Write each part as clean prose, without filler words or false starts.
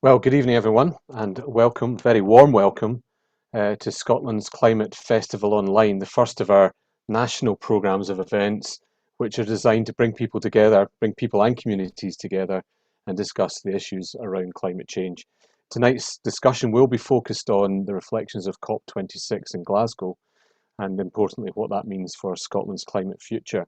Well, good evening, everyone, and welcome, very warm welcome, to Scotland's Climate Festival Online, the first of our national programmes of events, which are designed to bring people together, bring people and communities together, and discuss the issues around climate change. Tonight's discussion will be focused on the reflections of COP26 in Glasgow, and importantly, what that means for Scotland's climate future.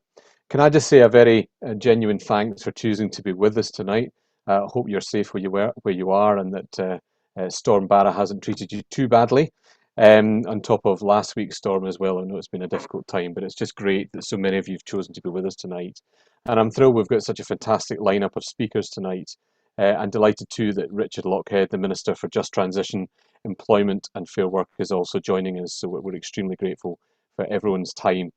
Can I just say a very genuine thanks for choosing to be with us tonight? I hope you're safe where you are, and that Storm Barra hasn't treated you too badly. On top of last week's storm as well. I know it's been a difficult time, but it's just great that so many of you have chosen to be with us tonight. And I'm thrilled we've got such a fantastic lineup of speakers tonight. And delighted too that Richard Lochhead, the Minister for Just Transition, Employment and Fair Work, is also joining us. So we're extremely grateful for everyone's time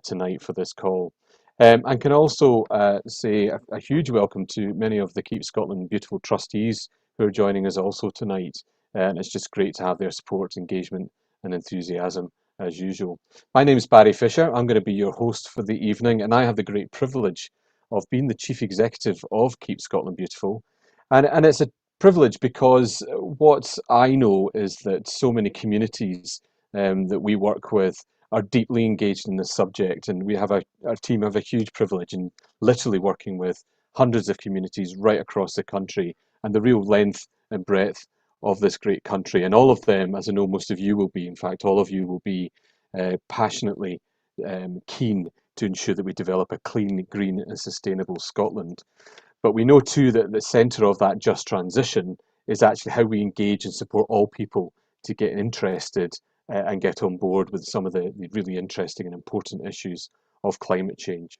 tonight for this call. And can also say a huge welcome to many of the Keep Scotland Beautiful trustees who are joining us also tonight. And it's just great to have their support, engagement and enthusiasm as usual. My name is Barry Fisher. I'm going to be your host for the evening, and I have the great privilege of being the Chief Executive of Keep Scotland Beautiful. And it's a privilege because what I know is that so many communities that we work with are deeply engaged in this subject, and our team have a huge privilege in literally working with hundreds of communities right across the country and the real length and breadth of this great country. And all of them, as I know most of you will be, in fact, all of you will be passionately keen to ensure that we develop a clean, green and sustainable Scotland. But we know too that the centre of that just transition is actually how we engage and support all people to get interested and get on board with some of the really interesting and important issues of climate change.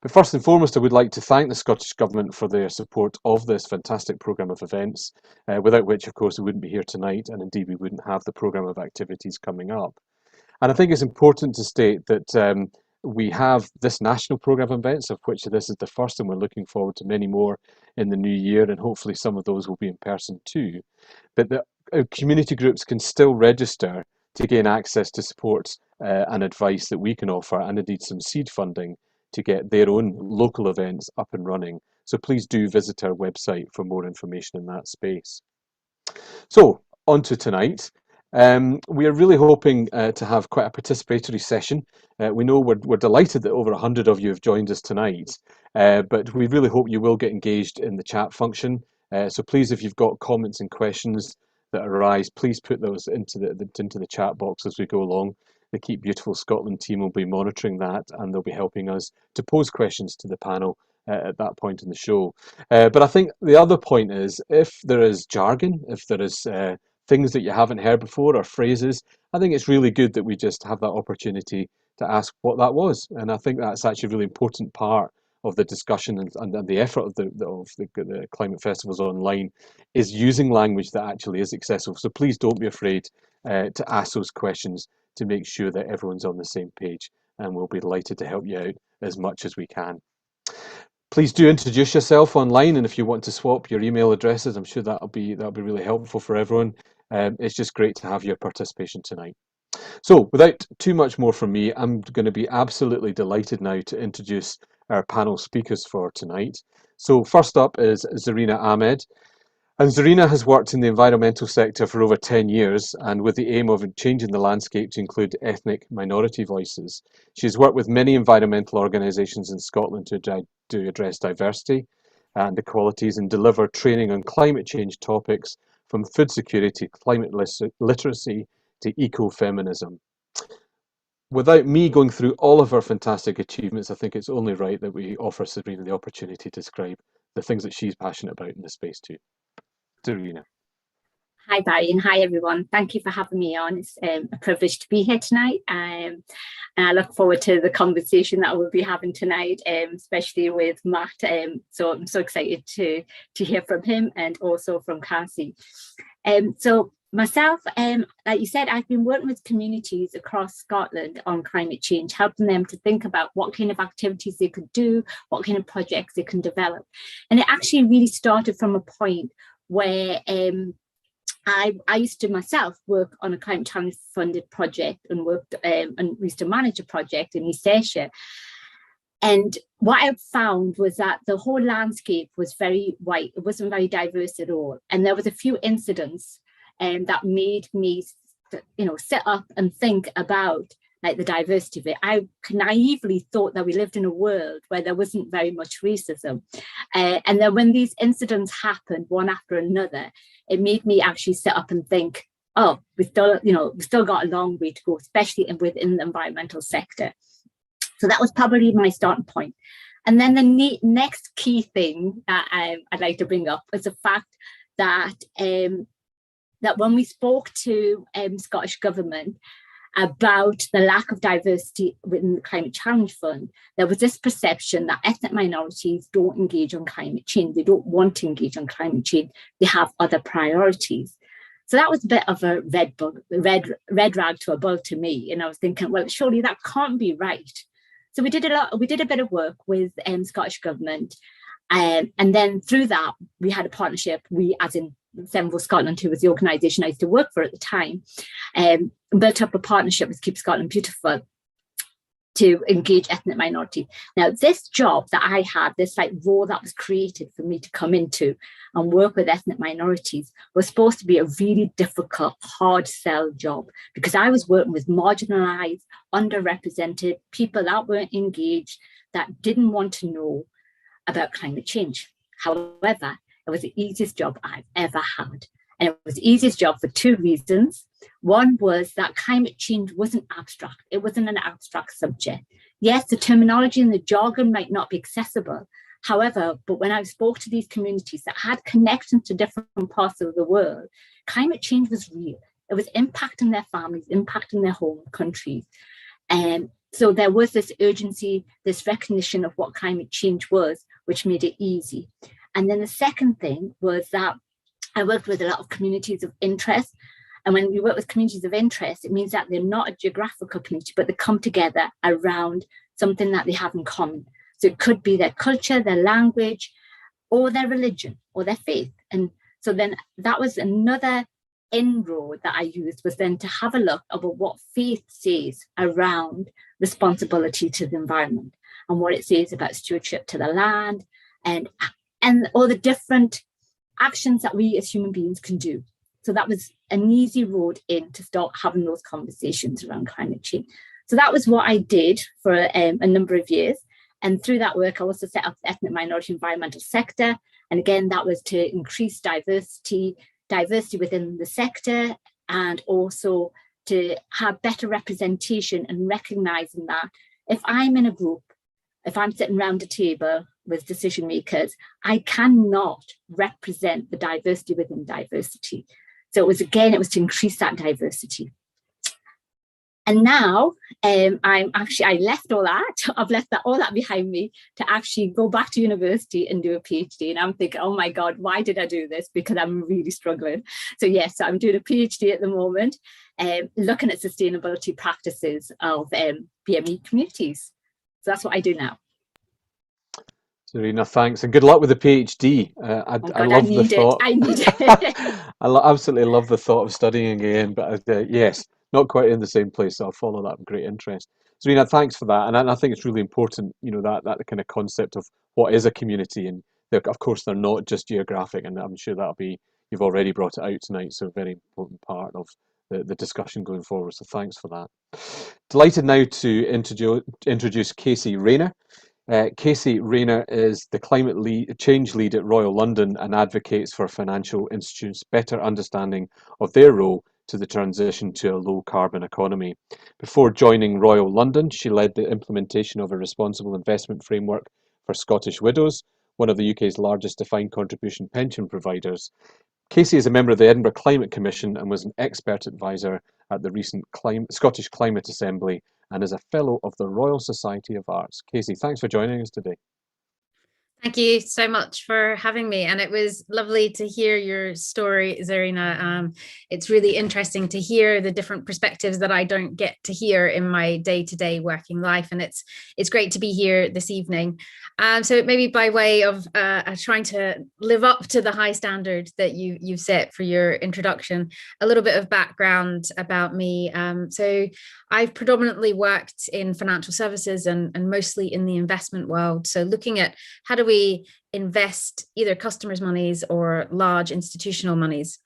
But first and foremost, I would like to thank the Scottish Government for their support of this fantastic programme of events, without which, of course, we wouldn't be here tonight, and indeed we wouldn't have the programme of activities coming up. And I think it's important to state that we have this national programme of events, of which this is the first, and we're looking forward to many more in the new year, and hopefully some of those will be in person too. But the community groups can still register to gain access to support and advice that we can offer, and indeed some seed funding to get their own local events up and running. So please do visit our website for more information in that space. So on to tonight. We are really hoping to have quite a participatory session. We know we're delighted that over 100 of you have joined us tonight, but we really hope you will get engaged in the chat function. So please, if you've got comments and questions that arise, please put those into the chat box as we go along. The Keep Beautiful Scotland team will be monitoring that, and they'll be helping us to pose questions to the panel at that point in the show. But I think the other point is, if there is jargon, if there is things that you haven't heard before or phrases, I think it's really good that we just have that opportunity to ask what that was. And I think that's actually a really important part of the discussion and the effort of the Climate Festivals Online is using language that actually is accessible. So please don't be afraid to ask those questions to make sure that everyone's on the same page, and we'll be delighted to help you out as much as we can. Please do introduce yourself online, and if you want to swap your email addresses, I'm sure that'll be really helpful for everyone. It's just great to have your participation tonight. So without too much more from me, I'm going to be absolutely delighted now to introduce our panel speakers for tonight. So first up is Zarina Ahmed. And Zarina has worked in the environmental sector for over 10 years, and with the aim of changing the landscape to include ethnic minority voices. She's worked with many environmental organisations in Scotland to address diversity and equalities and deliver training on climate change topics, from food security, climate literacy to ecofeminism. Without me going through all of her fantastic achievements, I think it's only right that we offer Zarina the opportunity to describe the things that she's passionate about in this space too. Zarina. Hi Barry, and hi everyone. Thank you for having me on. It's a privilege to be here tonight, and I look forward to the conversation that we'll be having tonight, especially with Matt. So I'm so excited to hear from him and also from Cassie. So myself, like you said, I've been working with communities across Scotland on climate change, helping them to think about what kind of activities they could do, what kind of projects they can develop. And it actually really started from a point where I used to myself work on a climate challenge funded project and worked and used to manage a project in East Ayrshire. And what I found was that the whole landscape was very white. It wasn't very diverse at all. And there was a few incidents that made me, sit up and think about like the diversity of it. I naively thought that we lived in a world where there wasn't very much racism. And then when these incidents happened one after another, it made me actually sit up and think, oh, we've still got a long way to go, especially within the environmental sector. So that was probably my starting point. And then the next key thing that I'd like to bring up is the fact that that when we spoke to Scottish Government about the lack of diversity within the Climate Challenge Fund, there was this perception that ethnic minorities don't engage on climate change. They don't want to engage on climate change. They have other priorities. So that was a bit of a red rag to a bull to me. And I was thinking, well, surely that can't be right. So we did a bit of work with Scottish Government. And then through that, we had a partnership, we as in Sevenfold Scotland, who was the organisation I used to work for at the time, built up a partnership with Keep Scotland Beautiful to engage ethnic minorities. Now, this job that I had, this like role that was created for me to come into and work with ethnic minorities, was supposed to be a really difficult, hard sell job, because I was working with marginalised, underrepresented people that weren't engaged, that didn't want to know about climate change. However, it was the easiest job I've ever had. And it was the easiest job for two reasons. One was that climate change wasn't abstract. It wasn't an abstract subject. Yes, the terminology and the jargon might not be accessible. However, but when I spoke to these communities that had connections to different parts of the world, climate change was real. It was impacting their families, impacting their home countries. And so there was this urgency, this recognition of what climate change was, which made it easy. And then the second thing was that I worked with a lot of communities of interest. And when we work with communities of interest, it means that they're not a geographical community, but they come together around something that they have in common. So it could be their culture, their language, or their religion, or their faith. And so then that was another inroad that I used, was then to have a look about what faith says around responsibility to the environment, and what it says about stewardship to the land, and all the different actions that we as human beings can do. So that was an easy road in to start having those conversations around climate change. So that was what I did for a number of years. And through that work, I also set up the ethnic minority environmental sector. And again, that was to increase diversity within the sector, and also to have better representation, and recognizing that if I'm in a group, if I'm sitting around a table with decision makers, I cannot represent the diversity within diversity. So it was to increase that diversity. And now I left all that. I've left all that behind me to actually go back to university and do a PhD. And I'm thinking, oh my God, why did I do this? Because I'm really struggling. So yes, I'm doing a PhD at the moment, looking at sustainability practices of BME communities. So that's what I do now. Serena, thanks, and good luck with the PhD. I love the thought. I need it. Absolutely love the thought of studying again, but yes, not quite in the same place. So I'll follow that with great interest. Serena, thanks for that, and I think it's really important, that kind of concept of what is a community, and of course they're not just geographic, and I'm sure you've already brought it out tonight. So a very important part of the discussion going forward. So thanks for that. Delighted now to introduce Casey Rayner. Casey Rayner is the climate change lead at Royal London, and advocates for financial institutions' better understanding of their role to the transition to a low carbon economy. Before joining Royal London, she led the implementation of a responsible investment framework for Scottish widows, one of the UK's largest defined contribution pension providers. Casey is a member of the Edinburgh Climate Commission and was an expert advisor at the recent Scottish Climate Assembly, and is a fellow of the Royal Society of Arts. Casey, thanks for joining us today. Thank you so much for having me. And it was lovely to hear your story, Zarina. It's really interesting to hear the different perspectives that I don't get to hear in my day-to-day working life. And it's great to be here this evening. So maybe by way of trying to live up to the high standard that you've set for your introduction, a little bit of background about me. So I've predominantly worked in financial services and mostly in the investment world. So looking at how do we invest either customers' monies or large institutional monies.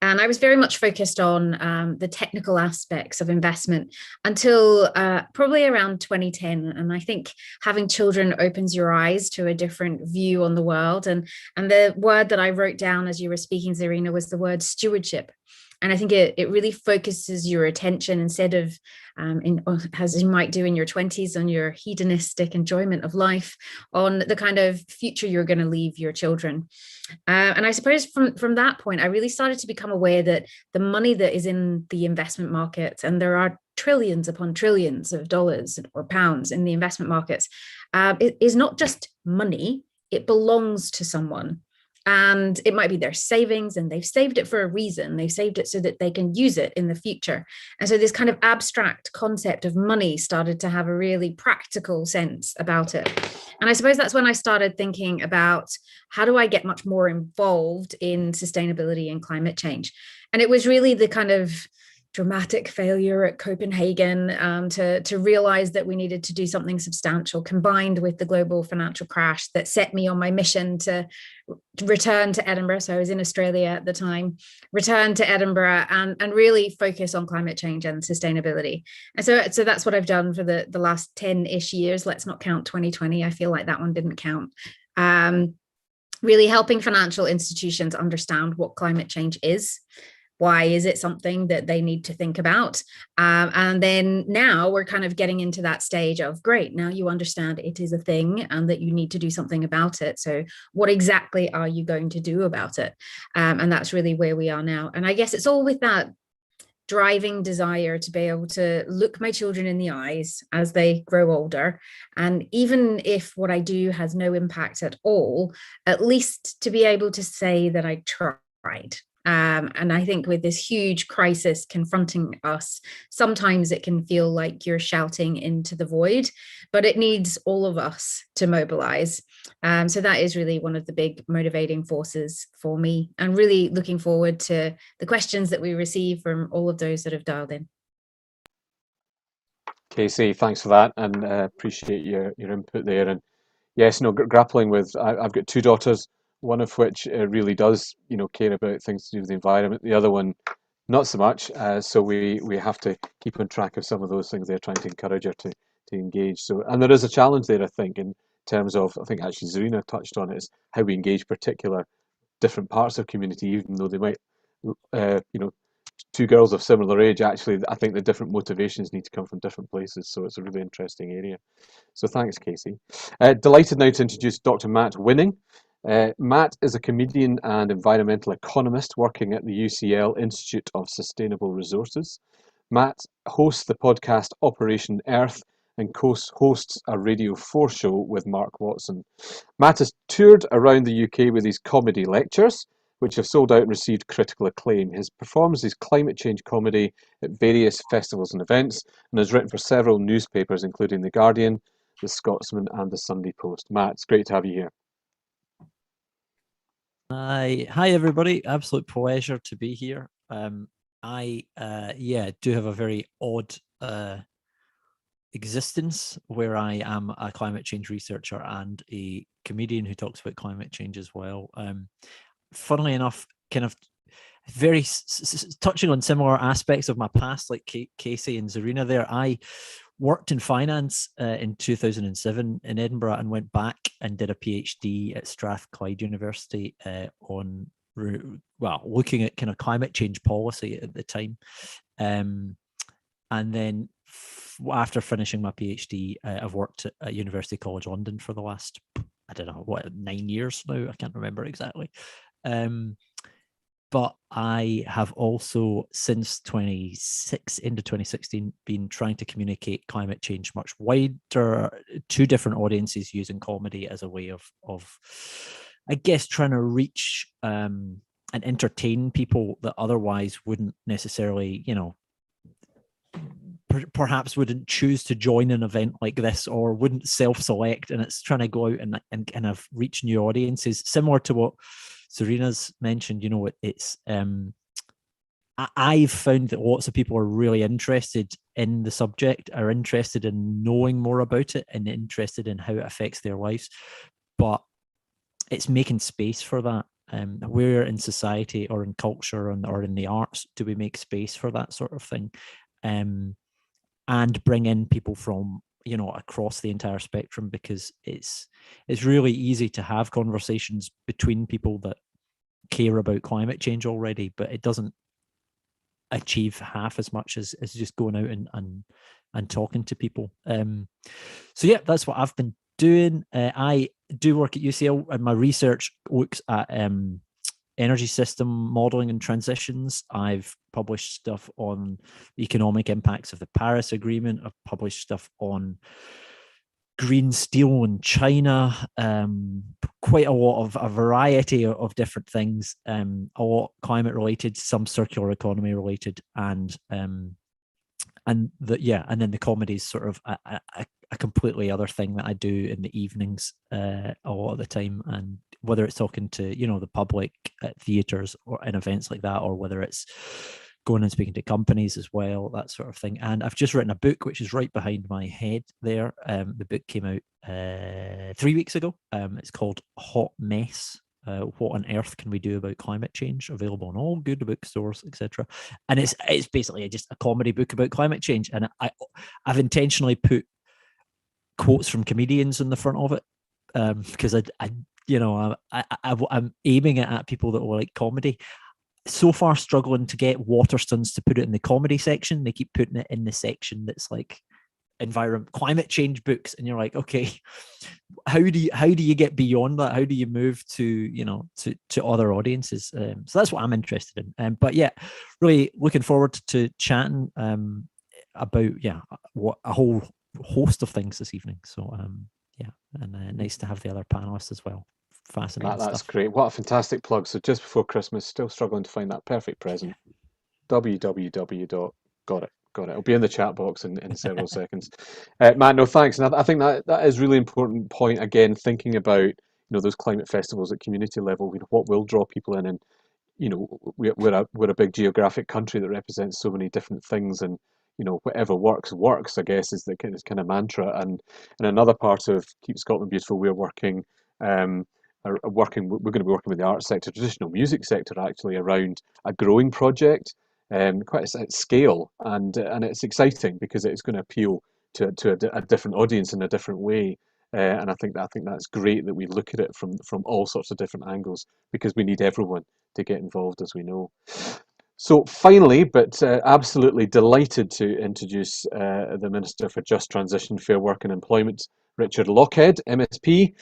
And I was very much focused on the technical aspects of investment until probably around 2010. And I think having children opens your eyes to a different view on the world. And the word that I wrote down as you were speaking, Zarina, was the word stewardship. And I think it really focuses your attention instead of, as you might do in your 20s, on your hedonistic enjoyment of life, on the kind of future you're going to leave your children. And I suppose from that point, I really started to become aware that the money that is in the investment market, and there are trillions upon trillions of dollars or pounds in the investment markets, it is not just money, it belongs to someone. And it might be their savings, and they've saved it for a reason. They've saved it so that they can use it in the future. And so this kind of abstract concept of money started to have a really practical sense about it. And I suppose that's when I started thinking about how do I get much more involved in sustainability and climate change. And it was really the kind of dramatic failure at Copenhagen to realize that we needed to do something substantial, combined with the global financial crash, that set me on my mission to return to Edinburgh. So I was in Australia at the time, return to Edinburgh and really focus on climate change and sustainability. And so that's what I've done for the last 10-ish years. Let's not count 2020. I feel like that one didn't count. Really helping financial institutions understand what climate change is. Why is it something that they need to think about? And then now we're kind of getting into that stage of, great, now you understand it is a thing and that you need to do something about it. So what exactly are you going to do about it? And that's really where we are now. And I guess it's all with that driving desire to be able to look my children in the eyes as they grow older. And even if what I do has no impact at all, at least to be able to say that I tried. And I think with this huge crisis confronting us, sometimes it can feel like you're shouting into the void, but it needs all of us to mobilize. So that is really one of the big motivating forces for me, and really looking forward to the questions that we receive from all of those that have dialed in. Casey, thanks for that, and appreciate your input there. And yes, grappling with, I've got two daughters, one of which really does, care about things to do with the environment. The other one, not so much. So we have to keep on track of some of those things. They're trying to encourage her to engage. So, and there is a challenge there, I think, in terms of, I think actually Zarina touched on it, is how we engage particular different parts of community, even though they might, two girls of similar age, actually, I think the different motivations need to come from different places. So it's a really interesting area. So thanks, Casey. Delighted now to introduce Dr. Matt Winning. Matt is a comedian and environmental economist working at the UCL Institute of Sustainable Resources. Matt hosts the podcast Operation Earth and hosts a Radio 4 show with Mark Watson. Matt has toured around the UK with his comedy lectures, which have sold out and received critical acclaim. He performs his climate change comedy at various festivals and events, and has written for several newspapers, including The Guardian, The Scotsman, and The Sunday Post. Matt, it's great to have you here. Hi everybody, absolute pleasure to be here. I do have a very odd existence where I am a climate change researcher and a comedian who talks about climate change as well. Funnily enough, kind of very touching on similar aspects of my past, like Casey and Zarina there. I worked in finance in 2007 in Edinburgh and went back and did a PhD at Strathclyde University on, looking at kind of climate change policy at the time. And then after finishing my PhD, I've worked at University College London for the last, 9 years now. I can't remember exactly. But I have also, since end of 2016, been trying to communicate climate change much wider to different audiences using comedy as a way of I guess, trying to reach and entertain people that otherwise wouldn't necessarily, perhaps wouldn't choose to join an event like this or wouldn't self-select. And it's trying to go out and kind of reach new audiences, similar to what Serena's mentioned. It's I've found that lots of people are really interested in the subject, are interested in knowing more about it and interested in how it affects their lives, but it's making space for that. Where in society or in culture or in the arts do we make space for that sort of thing, and bring in people from across the entire spectrum, because it's really easy to have conversations between people that care about climate change already, but it doesn't achieve half as much as just going out and talking to people. So yeah, that's what I've been doing. I do work at UCL, and my research looks at energy system modeling and transitions. I've published stuff on the economic impacts of the Paris Agreement. I've published stuff on green steel in China, quite a variety of different things, a lot climate related, some circular economy related, and then the comedy is sort of a completely other thing that I do in the evenings a lot of the time. And whether it's talking to the public at theatres or in events like that, or whether it's going and speaking to companies as well, that sort of thing. And I've just written a book which is right behind my head there. The book came out 3 weeks ago. It's called Hot Mess. What on earth can we do about climate change? Available in all good bookstores, etc. And it's basically just a comedy book about climate change. And I've intentionally put quotes from comedians in the front of it, because I'm aiming it at people that will like comedy. So far, struggling to get Waterstones to put it in the comedy section. They keep putting it in the section that's like climate change books, and you're like, okay, how do you get beyond that? How do you move to to other audiences? So that's what I'm interested in. But yeah, really looking forward to chatting about what a whole host of things this evening. So and nice to have the other panelists as well. Fascinating. That's great. What a fantastic plug. So just before Christmas, still struggling to find that perfect present. www. Got it. It'll be in the chat box in several seconds. Matt, no thanks. And I think that is a really important point. Again, thinking about those climate festivals at community level, what will draw people in, and we're a big geographic country that represents so many different things, and whatever works, I guess, is the kind of mantra. And in another part of Keep Scotland Beautiful, we're working. We're going to be working with the arts sector, traditional music sector, actually, around a growing project, quite at scale, and it's exciting because it's going to appeal to a different audience in a different way. And I think that's great that we look at it from all sorts of different angles, because we need everyone to get involved, as we know. So finally, but absolutely delighted to introduce the Minister for Just Transition, Fair Work and Employment, Richard Lochhead, MSP.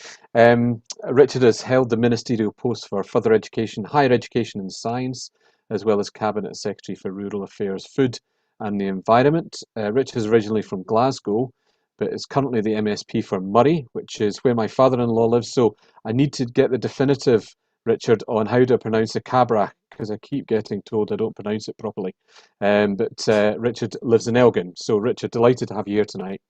Richard has held the ministerial posts for further education, higher education and science, as well as Cabinet Secretary for Rural Affairs, Food and the Environment. Richard is originally from Glasgow, but is currently the MSP for Murray, which is where my father-in-law lives. So I need to get the definitive, Richard, on how to pronounce the Cabrach, because I keep getting told I don't pronounce it properly. But Richard lives in Elgin. So Richard, delighted to have you here tonight.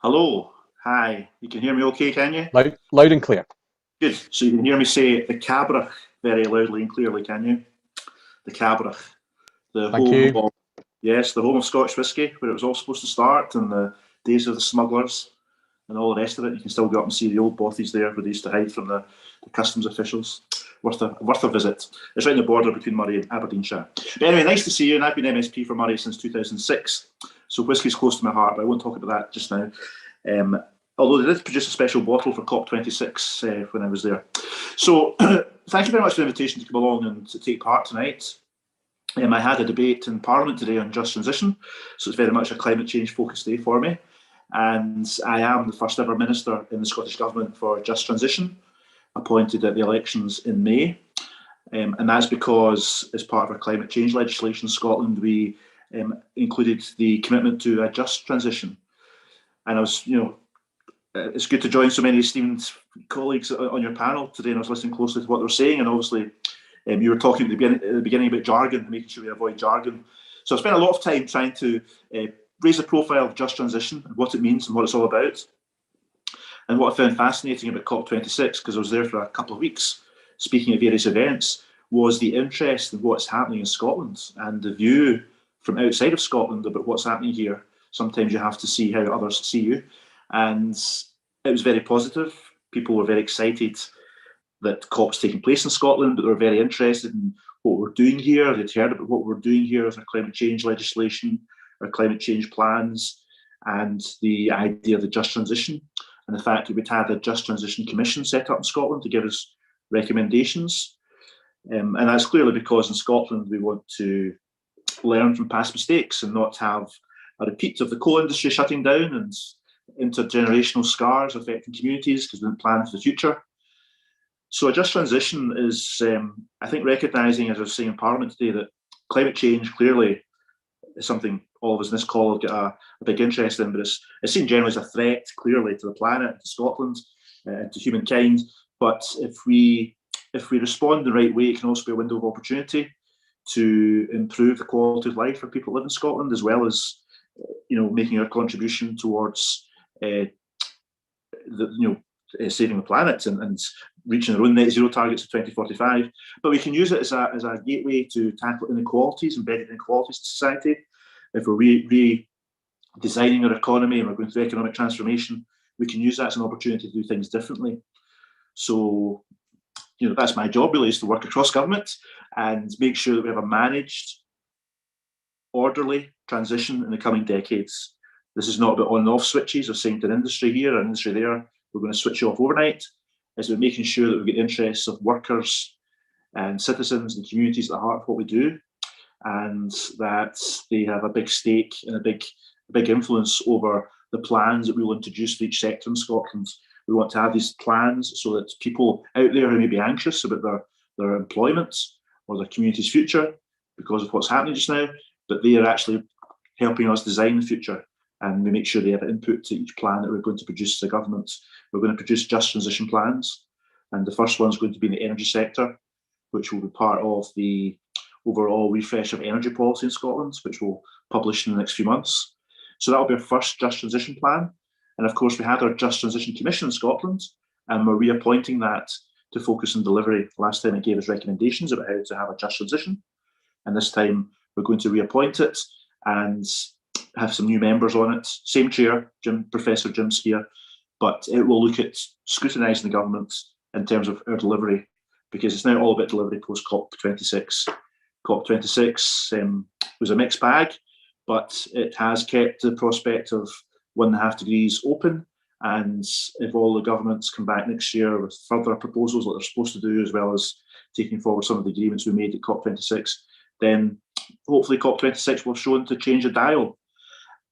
Hello. Hi. You can hear me okay, can you? Loud and clear. Good. So you can hear me say the Cabrach very loudly and clearly, can you? The Cabrach. Thank you. Yes, the home of Scotch whisky, where it was all supposed to start, and the days of the smugglers and all the rest of it. You can still go up and see the old bothies there where they used to hide from the customs officials. Worth a visit. It's right on the border between Murray and Aberdeenshire. But anyway, nice to see you, and I've been MSP for Murray since 2006. So whisky's close to my heart, but I won't talk about that just now. Although they did produce a special bottle for COP26 when I was there. So thank you very much for the invitation to come along and to take part tonight. I had a debate in Parliament today on just transition, so it's very much a climate change focused day for me. and I am the first ever minister in the Scottish Government for Just Transition, appointed at the elections in May. And that's because, as part of our climate change legislation in Scotland, we included the commitment to a just transition. And I was, it's good to join so many esteemed colleagues on your panel today, and I was listening closely to what they were saying. And obviously, you were talking at the beginning about jargon, making sure we avoid jargon. So I spent a lot of time trying to raise the profile of just transition and what it means and what it's all about. And what I found fascinating about COP26, because I was there for a couple of weeks speaking at various events, was the interest in what's happening in Scotland and the view from outside of Scotland about what's happening here. Sometimes you have to see how others see you. And it was very positive. People were very excited that COP's taking place in Scotland, but they were very interested in what we're doing here. They'd heard about what we're doing here with our climate change legislation, our climate change plans, and the idea of the just transition, and the fact that we'd had a Just Transition Commission set up in Scotland to give us recommendations. And that's clearly because in Scotland we want to learn from past mistakes and not have a repeat of the coal industry shutting down and intergenerational scars affecting communities because we didn't plan for the future. So a just transition is, I think, recognising, as I was saying in Parliament today, that climate change clearly is something all of us in this call have got a big interest in, but it's seen generally as a threat, clearly, to the planet, to Scotland, to humankind. But if we respond the right way, it can also be a window of opportunity to improve the quality of life for people who live in Scotland, as well as making our contribution towards saving the planet and reaching our own net zero targets of 2045. But we can use it as a gateway to tackle inequalities, embedded inequalities in society. If we're redesigning our economy and we're going through economic transformation, we can use that as an opportunity to do things differently. So, that's my job really, is to work across government and make sure that we have a managed, orderly transition in the coming decades. This is not about on and off switches or saying to an industry here or an industry there, we're going to switch you off overnight. It's about making sure that we get the interests of workers and citizens and communities at the heart of what we do, and that they have a big stake and a big influence over the plans that we will introduce for each sector in Scotland. We want to have these plans so that people out there who may be anxious about their employment or their community's future because of what's happening just now, but they are actually helping us design the future, and we make sure they have input to each plan that we're going to produce as a government. We're going to produce just transition plans, and the first one is going to be in the energy sector, which will be part of the overall refresh of energy policy in Scotland, which we'll publish in the next few months. So that'll be our first just transition plan. And of course, we had our Just Transition Commission in Scotland, and we're reappointing that to focus on delivery. Last time it gave us recommendations about how to have a just transition, and this time we're going to reappoint it and have some new members on it. Same chair, Professor Jim Skeer, but it will look at scrutinising the government in terms of our delivery, because it's now all about delivery post COP26. COP26 was a mixed bag, but it has kept the prospect of 1.5 degrees open, and if all the governments come back next year with further proposals like they're supposed to do, as well as taking forward some of the agreements we made at COP26, then hopefully COP26 will have shown to change the dial.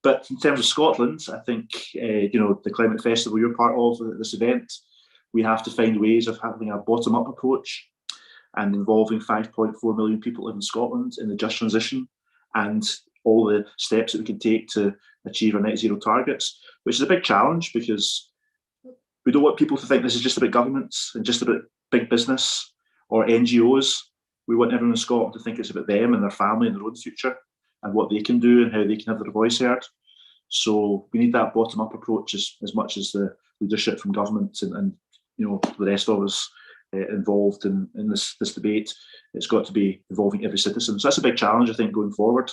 But in terms of Scotland, I think the Climate Festival you're part of, this event, we have to find ways of having a bottom-up approach and involving 5.4 million people in Scotland in the just transition, and all the steps that we can take to achieve our net zero targets, which is a big challenge because we don't want people to think this is just about governments and just about big business or NGOs. We want everyone in Scotland to think it's about them and their family and their own future and what they can do and how they can have their voice heard. So we need that bottom-up approach as much as the leadership from government and the rest of us involved in this debate. It's got to be involving every citizen. So that's a big challenge, I think, going forward.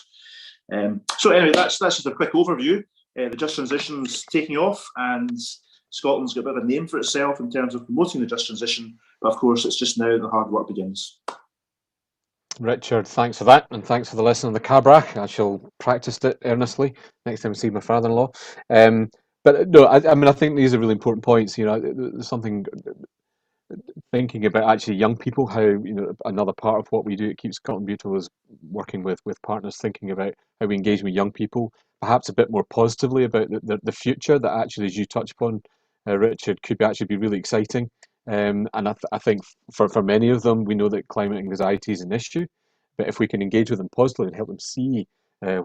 So anyway, that's just a quick overview. The Just Transition's taking off, and Scotland's got a bit of a name for itself in terms of promoting the Just Transition, but of course it's just now the hard work begins. Richard, thanks for that, and thanks for the lesson on the Cabrach. I shall practice it earnestly next time I see my father-in-law. But no, I think these are really important points. There's something thinking about actually young people, how another part of what we do at Keep Scotland Beautiful is working with partners, thinking about how we engage with young people, perhaps a bit more positively about the future that actually, as you touch upon, Richard, could actually be really exciting. And I think for many of them, we know that climate anxiety is an issue, but if we can engage with them positively and help them see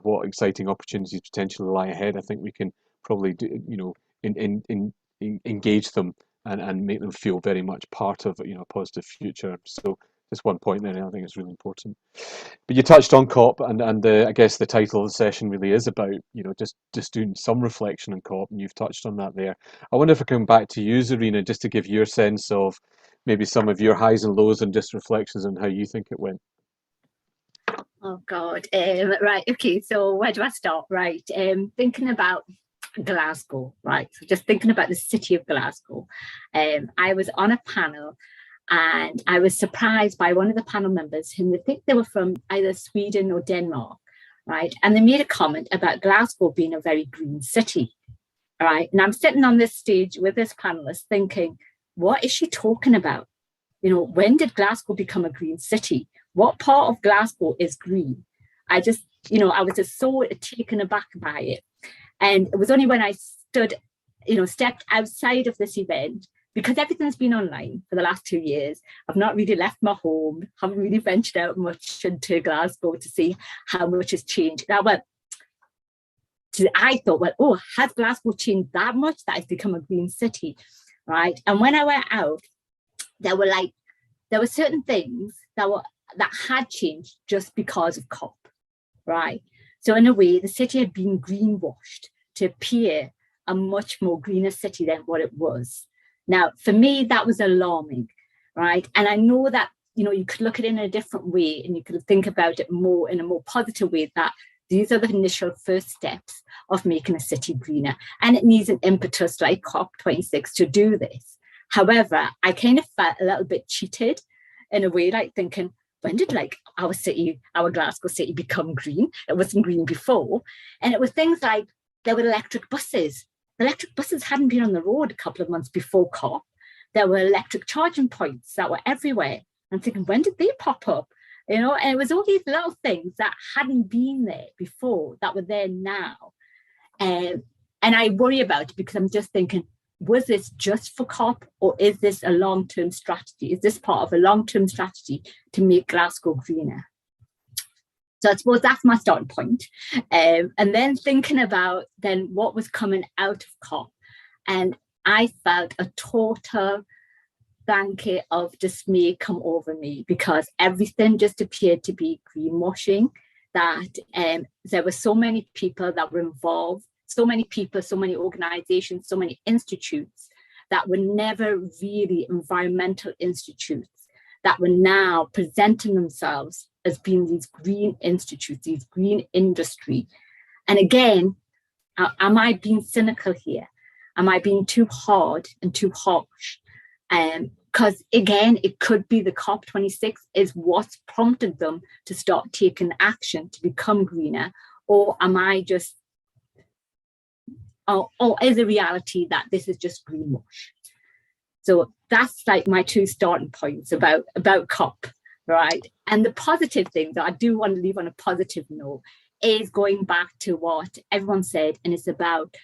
what exciting opportunities potentially lie ahead, I think we can probably do, engage them and make them feel very much part of a positive future. So just one point there, and I think it's really important. But you touched on COP, and I guess the title of the session really is about just doing some reflection on COP, and you've touched on that there. I wonder if I come back to you, Zarina, just to give your sense of maybe some of your highs and lows and just reflections on how you think it went. Oh God, right, okay, so where do I start? Right, thinking about Glasgow, right, so just thinking about the city of Glasgow. I was on a panel and I was surprised by one of the panel members whom I think they were from either Sweden or Denmark, right, and they made a comment about Glasgow being a very green city, right, and I'm sitting on this stage with this panelist thinking, what is she talking about? When did Glasgow become a green city? What part of Glasgow is green? I just, I was just so taken aback by it. And it was only when I stepped outside of this event, because everything's been online for the last 2 years. I've not really left my home, haven't really ventured out much into Glasgow to see how much has changed. Now, I thought, has Glasgow changed that much that it's become a green city, right? And when I went out, there were certain things that had changed just because of COP, right? So in a way, the city had been greenwashed to appear a much more greener city than what it was. Now, for me, that was alarming, right? And I know that, you could look at it in a different way and you could think about it more in a more positive way, that these are the initial first steps of making a city greener. And it needs an impetus like COP26 to do this. However, I kind of felt a little bit cheated in a way, like thinking, when did our Glasgow city become green? It wasn't green before. And it was things like there were electric buses. Electric buses hadn't been on the road a couple of months before COP. There were electric charging points that were everywhere. I'm thinking, when did they pop up? And it was all these little things that hadn't been there before that were there now. And I worry about it because I'm just thinking, was this just for COP, or is this a long-term strategy? Is this part of a long-term strategy to make Glasgow greener? So I suppose that's my starting point. And then thinking about then what was coming out of COP, and I felt a total blanket of dismay come over me because everything just appeared to be greenwashing, that there were so many people that were involved, so many people, so many organizations, so many institutes that were never really environmental institutes, that were now presenting themselves as being these green institutes, these green industry. And again, am I being cynical here? Am I being too hard and too harsh? Because again, it could be the COP26 is what's prompted them to start taking action to become greener, or am I just, or is the reality that this is just greenwash? So that's like my two starting points about COP, right? And the positive thing that I do want to leave on a positive note is going back to what everyone said, and it's about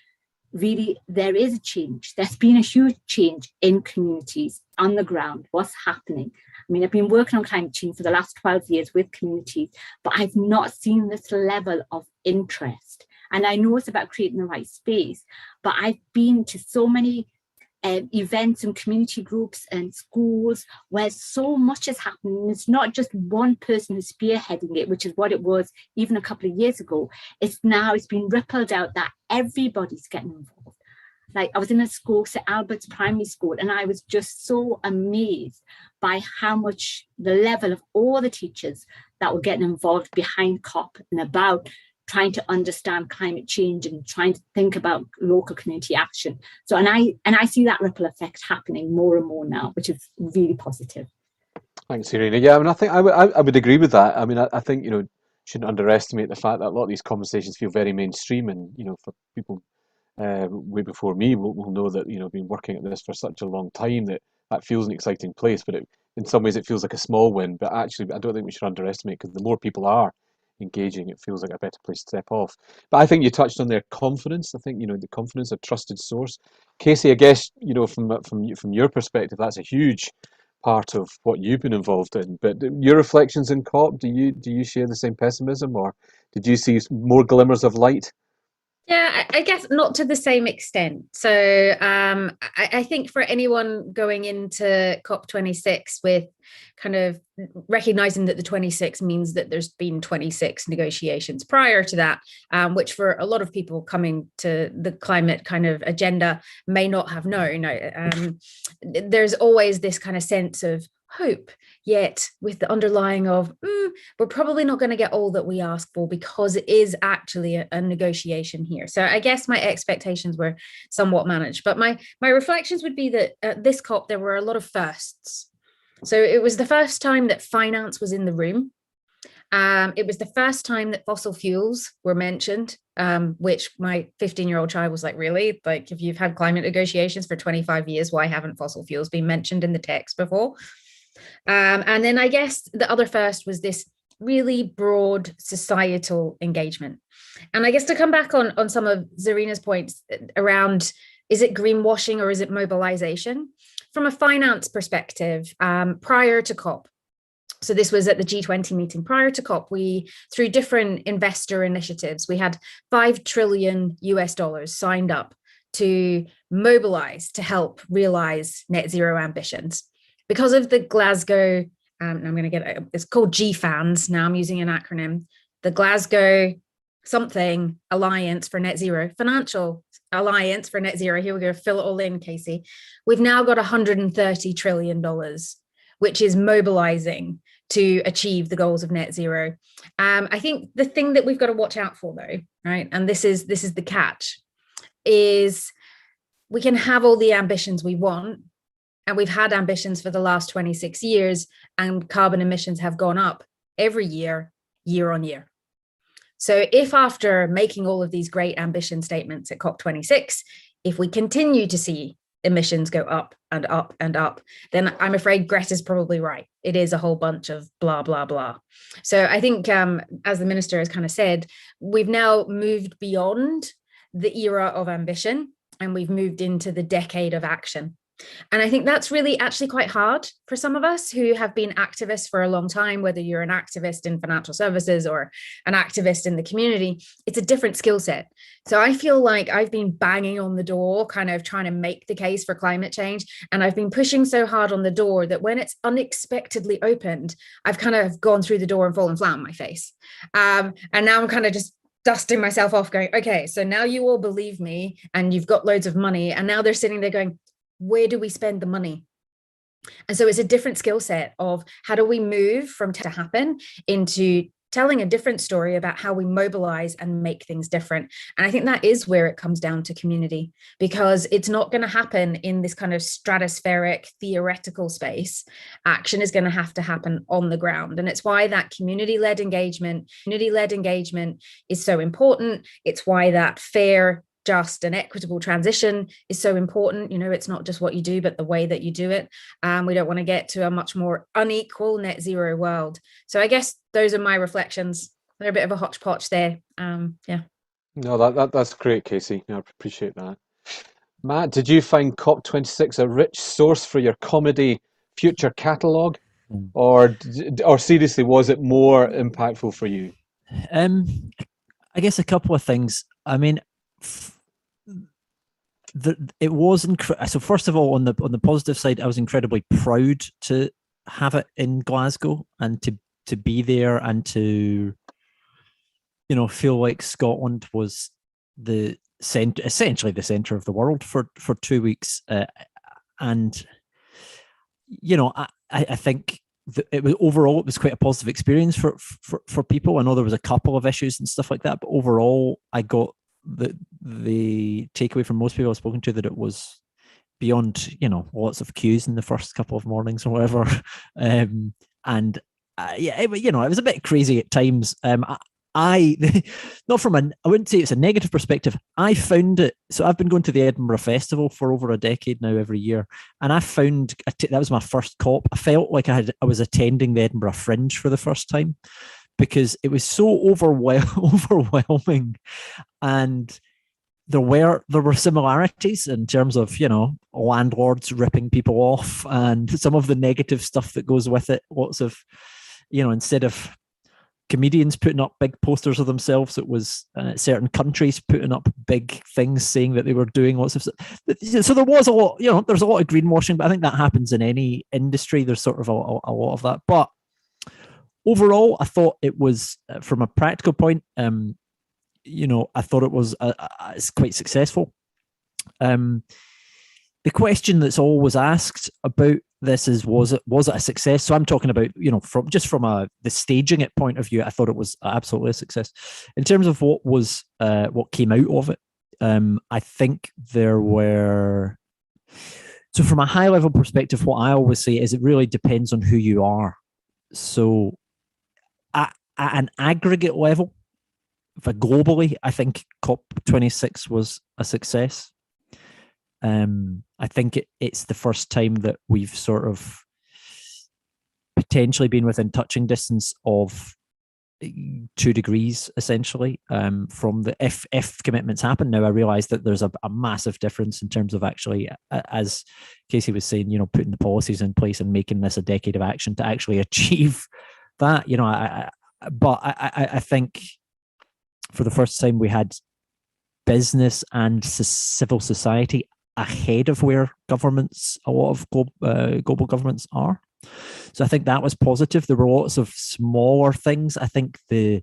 really, there is a change. There's been a huge change in communities on the ground, what's happening. I mean, I've been working on climate change for the last 12 years with communities, but I've not seen this level of interest. And I know it's about creating the right space, but I've been to so many events and community groups and schools where so much is happening. It's not just one person who's spearheading it, which is what it was even a couple of years ago. It's been rippled out that everybody's getting involved. Like, I was in a school, St. Albert's Primary School, and I was just so amazed by how much the level of all the teachers that were getting involved behind COP and about trying to understand climate change and trying to think about local community action. So, and I see that ripple effect happening more and more now, which is really positive. Thanks, Irina. Yeah, I mean, I think I would agree with that. I mean, I think, shouldn't underestimate the fact that a lot of these conversations feel very mainstream, and, for people way before me will know that, been working at this for such a long time, that feels an exciting place, but in some ways it feels like a small win. But actually, I don't think we should underestimate, because the more people are engaging, it feels like a better place to step off. But I think you touched on their confidence. I think, the confidence, a trusted source. Casey, I guess, from your perspective, that's a huge part of what you've been involved in. But your reflections in COP, do you share the same pessimism, or did you see more glimmers of light? Yeah, I guess not to the same extent. So I think for anyone going into COP26 with kind of recognizing that the 26 means that there's been 26 negotiations prior to that, which for a lot of people coming to the climate kind of agenda may not have known. There's always this kind of sense of hope, yet with the underlying of we're probably not going to get all that we ask for, because it is actually a negotiation here. So I guess my expectations were somewhat managed, but my reflections would be that at this COP there were a lot of firsts. So it was the first time that finance was in the room. It was the first time that fossil fuels were mentioned, which my 15-year-old child was like, really? Like, if you've had climate negotiations for 25 years, why haven't fossil fuels been mentioned in the text before? And then I guess the other first was this really broad societal engagement. And I guess to come back on some of Zarina's points around, is it greenwashing or is it mobilization? From a finance perspective, prior to COP, so this was at the G20 meeting, prior to COP, through different investor initiatives, we had $5 trillion signed up to mobilize to help realize net zero ambitions. Because of the Glasgow, I'm going to get it's called GFANZ. Now I'm using an acronym, the Glasgow something Alliance for Net Zero, Financial Alliance for Net Zero. Here we go, fill it all in, Casey. We've now got $130 trillion, which is mobilizing to achieve the goals of net zero. I think the thing that we've got to watch out for, though, right, and this is the catch, is we can have all the ambitions we want, and we've had ambitions for the last 26 years, and carbon emissions have gone up every year, year on year. So if after making all of these great ambition statements at COP26, if we continue to see emissions go up and up and up, then I'm afraid Greta's probably right. It is a whole bunch of blah, blah, blah. So I think, as the minister has kind of said, we've now moved beyond the era of ambition, and we've moved into the decade of action. And I think that's really actually quite hard for some of us who have been activists for a long time, whether you're an activist in financial services or an activist in the community. It's a different skill set. So I feel like I've been banging on the door, kind of trying to make the case for climate change. And I've been pushing so hard on the door that when it's unexpectedly opened, I've kind of gone through the door and fallen flat on my face. And now I'm kind of just dusting myself off going, okay, so now you all believe me and you've got loads of money. And now they're sitting there going, where do we spend the money? And so it's a different skill set of how do we move from to happen into telling a different story about how we mobilize and make things different. And I think that is where it comes down to community, because it's not going to happen in this kind of stratospheric theoretical space. Action is going to have to happen on the ground. And it's why that community-led engagement is so important. It's why that fair, just and equitable transition is so important. It's not just what you do, but the way that you do it. We don't want to get to a much more unequal net zero world. So I guess those are my reflections. They're a bit of a hodgepodge there. Yeah. No, that's great, Casey. I appreciate that. Matt, did you find COP26 a rich source for your comedy future catalogue, or seriously, was it more impactful for you? I guess a couple of things. I mean, it was so first of all, on the positive side, I was incredibly proud to have it in Glasgow and to be there and to feel like Scotland was essentially the center of the world for 2 weeks, and I think it was quite a positive experience for people. I know there was a couple of issues and stuff like that, but overall I got the takeaway from most people I've spoken to that it was beyond lots of queues in the first couple of mornings or whatever, and it was a bit crazy at times. I not from I wouldn't say it's a negative perspective. I found it, so I've been going to the Edinburgh Festival for over a decade now, every year, and I found that was my first COP. I felt like I was attending the Edinburgh Fringe for the first time, because it was so overwhelming, and there were similarities in terms of, you know, landlords ripping people off and some of the negative stuff that goes with it. Lots of, you know, instead of comedians putting up big posters of themselves, it was certain countries putting up big things saying that they were doing lots of. So there was a lot, you know, there's a lot of greenwashing, but I think that happens in any industry. There's sort of a lot of that. But overall, I thought it was, from a practical point, you know, I thought it was it's quite successful. The question that's always asked about this is, was it a success? So I'm talking about, you know, from the staging it point of view, I thought it was absolutely a success. In terms of what came out of it, I think there were. So from a high level perspective, what I always say is it really depends on who you are. So at an aggregate level, globally, I think COP26 was a success. I think it's the first time that we've sort of potentially been within touching distance of 2 degrees, essentially, from the if commitments happen. Now, I realise that there's a massive difference in terms of actually, as Casey was saying, you know, putting the policies in place and making this a decade of action to actually achieve that. You know, I think for the first time we had business and civil society ahead of where governments, a lot of global governments are. So I think that was positive. There were lots of smaller things. I think the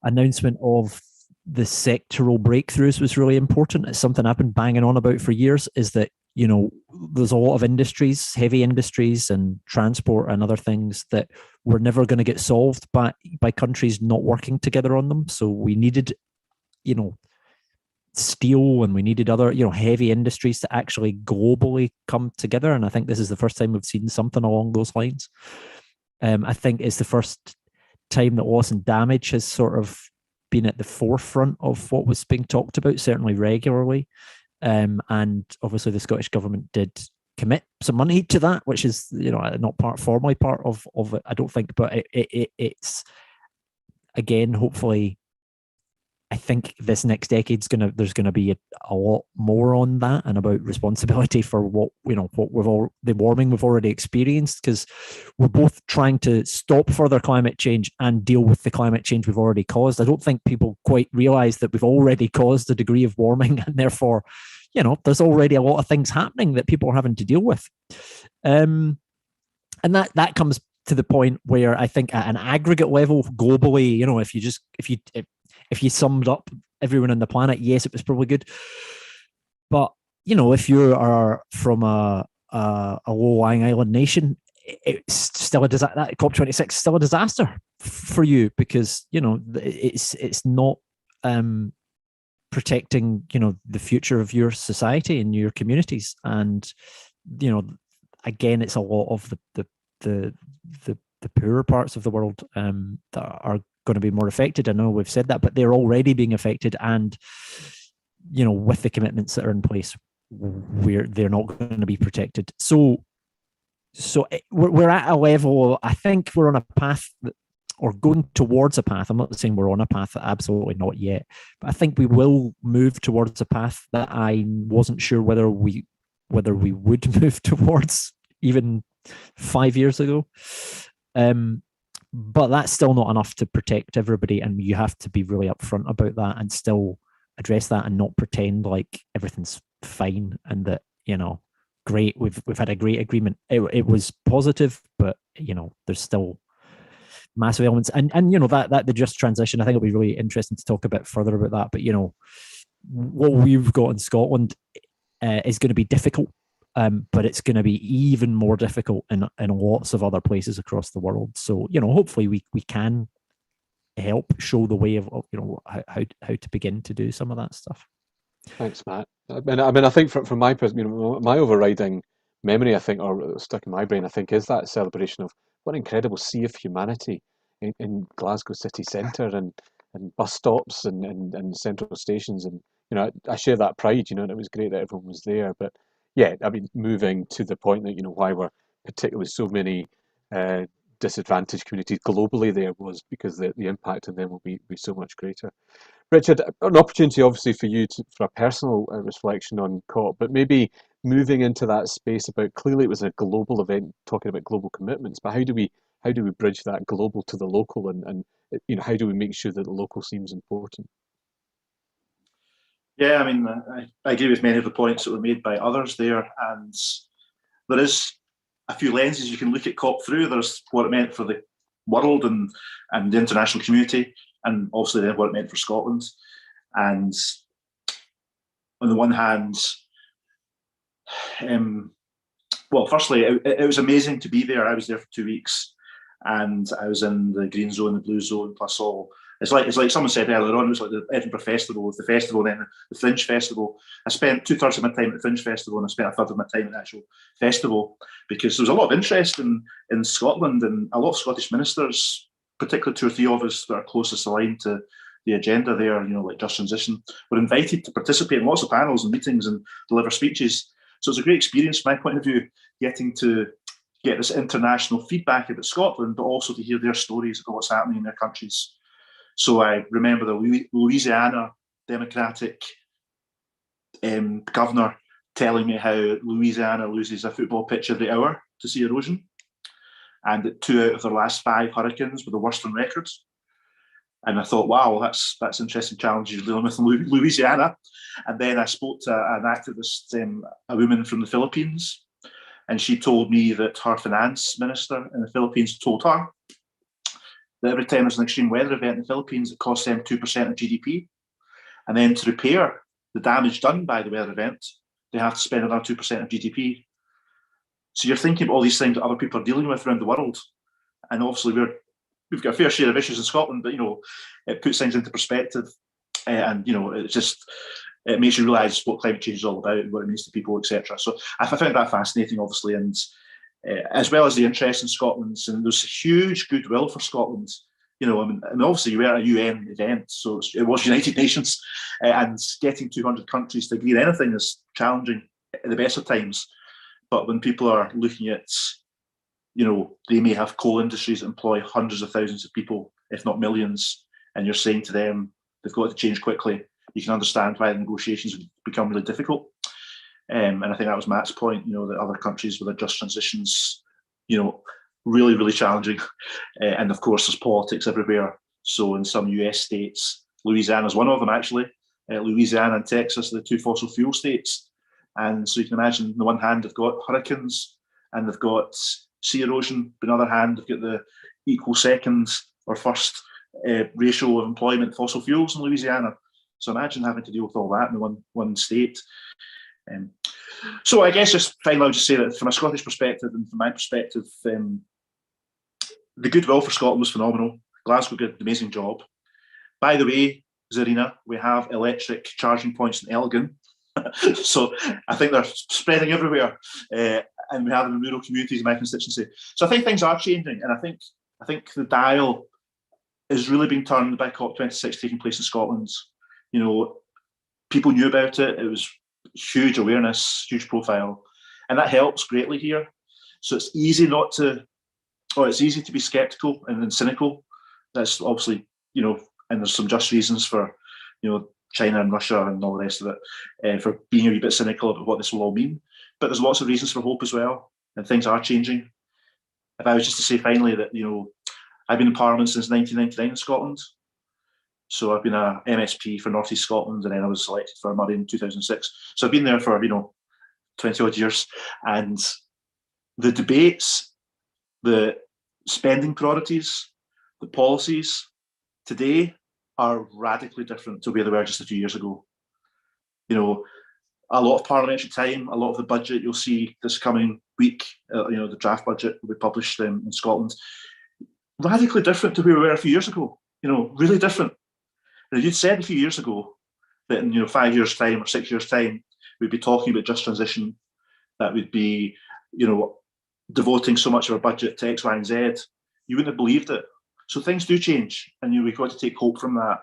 announcement of the sectoral breakthroughs was really important. It's something I've been banging on about for years, is that, you know, there's a lot of industries, heavy industries and transport and other things that were never going to get solved by countries not working together on them. So we needed, you know, steel, and we needed other, you know, heavy industries to actually globally come together. And I think this is the first time we've seen something along those lines. I think it's the first time that loss and damage has sort of been at the forefront of what was being talked about, certainly regularly. And obviously the Scottish government did commit some money to that, which is, you know, not formally part of it, I don't think, but it's, again, hopefully, I think this next decade's there's gonna be a lot more on that, and about responsibility for what the warming we've already experienced, because we're both trying to stop further climate change and deal with the climate change we've already caused. I don't think people quite realise that we've already caused a degree of warming, and therefore, you know, there's already a lot of things happening that people are having to deal with. And that comes to the point where I think at an aggregate level, globally, you know, if you summed up everyone on the planet, yes, it was probably good. But, you know, if you are from a low-lying island nation, it's still that COP26 is still a disaster for you, because, you know, it's not protecting, you know, the future of your society and your communities. And, you know, again, it's a lot of the poorer parts of the world that are going to be more affected. I know we've said that, but they're already being affected, and, you know, with the commitments that are in place, they're not going to be protected. So we're at a level, I think we're on a path or going towards a path. I'm not saying we're on a path, absolutely not yet, but I think we will move towards a path that I wasn't sure whether we would move towards even 5 years ago. But that's still not enough to protect everybody, and you have to be really upfront about that and still address that, and not pretend like everything's fine and that, you know, great, we've had a great agreement. It was positive, but, you know, there's still massive elements, and you know, that the just transition, I think it'll be really interesting to talk a bit further about that. But, you know, what we've got in Scotland is going to be difficult. But it's going to be even more difficult in lots of other places across the world. So, you know, hopefully we can help show the way of, you know, how to begin to do some of that stuff. Thanks, Matt. I mean, I think from my perspective, you know, my overriding memory, I think, or stuck in my brain, I think, is that celebration of what an incredible sea of humanity in Glasgow city centre, and bus stops and central stations, and, you know, I share that pride, you know, and it was great that everyone was there. But yeah, I mean, moving to the point that, you know, why were particularly so many disadvantaged communities globally there was, because the impact on them will be so much greater. Richard, an opportunity obviously for you for a personal reflection on COP, but maybe moving into that space about, clearly it was a global event talking about global commitments, but how do we bridge that global to the local, and how do we make sure that the local seems important? Yeah, I mean, I agree with many of the points that were made by others there, and there is a few lenses you can look at COP through. There's what it meant for the world and the international community, and obviously then what it meant for Scotland. And on the one hand, well, firstly, it was amazing to be there. I was there for 2 weeks, and I was in the green zone, the blue zone, plus all. It's like someone said earlier on, it was like the Edinburgh Festival, the festival, and then the Fringe Festival. I spent 2/3 of my time at the Fringe Festival, and I spent 1/3 of my time at the actual festival, because there was a lot of interest in Scotland, and a lot of Scottish ministers, particularly 2 or 3 of us that are closest aligned to the agenda there, like Just Transition, were invited to participate in lots of panels and meetings and deliver speeches. So it was a great experience from my point of view, getting to get this international feedback about Scotland, but also to hear their stories about what's happening in their countries. So I remember the Louisiana Democratic governor telling me how Louisiana loses a football pitch every hour to sea erosion, and that 2 out of their last 5 hurricanes were the worst on record. And I thought, wow, that's interesting challenge you're dealing with in Louisiana. And then I spoke to an activist, a woman from the Philippines, and she told me that her finance minister in the Philippines told her that every time there's an extreme weather event in the Philippines, it costs them 2% of GDP. And then to repair the damage done by the weather event, they have to spend another 2% of GDP. So you're thinking of all these things that other people are dealing with around the world. And obviously we've got a fair share of issues in Scotland, but it puts things into perspective, and it makes you realise what climate change is all about and what it means to people, etc. So I found that fascinating, obviously, and as well as the interest in Scotland, and there's huge goodwill for Scotland. I mean, obviously we're at a UN event, so it was United Nations, and getting 200 countries to agree on anything is challenging at the best of times. But when people are looking at, they may have coal industries that employ hundreds of thousands of people, if not millions, and you're saying to them they've got to change quickly, you can understand why the negotiations would become really difficult. And I think that was Matt's point, that other countries with their just transitions, really, really challenging. And of course, there's politics everywhere. So in some US states, Louisiana's one of them, actually. Louisiana and Texas are the 2 fossil fuel states. And so you can imagine, on the one hand, they've got hurricanes and they've got sea erosion. But on the other hand, they've got the equal second or first ratio of employment fossil fuels in Louisiana. So imagine having to deal with all that in one state. So I guess just finally, I'll just say that from a Scottish perspective and from my perspective, the goodwill for Scotland was phenomenal. Glasgow did an amazing job. By the way, Zarina, we have electric charging points in Elgin. So I think they're spreading everywhere, and we have them in rural communities in my constituency. So I think things are changing, and I think the dial is really being turned by COP26 taking place in Scotland. People knew about it. It was huge awareness, huge profile, and that helps greatly here. So it's easy it's easy to be skeptical and then cynical. That's obviously, and there's some just reasons for, China and Russia and all the rest of it, for being a wee bit cynical about what this will all mean. But there's lots of reasons for hope as well, and things are changing. If I was just to say finally that, I've been in Parliament since 1999 in Scotland. So I've been a MSP for North East Scotland, and then I was elected for Murray in 2006. So I've been there for 20 odd years, and the debates, the spending priorities, the policies today are radically different to where they were just a few years ago. A lot of parliamentary time, a lot of the budget you'll see this coming week, the draft budget will be published in Scotland, radically different to where we were a few years ago. Really different. And if you'd said a few years ago that in 5 years' time or 6 years' time we'd be talking about just transition, that we'd be devoting so much of our budget to X, Y, and Z, you wouldn't have believed it. So things do change, and we've got to take hope from that.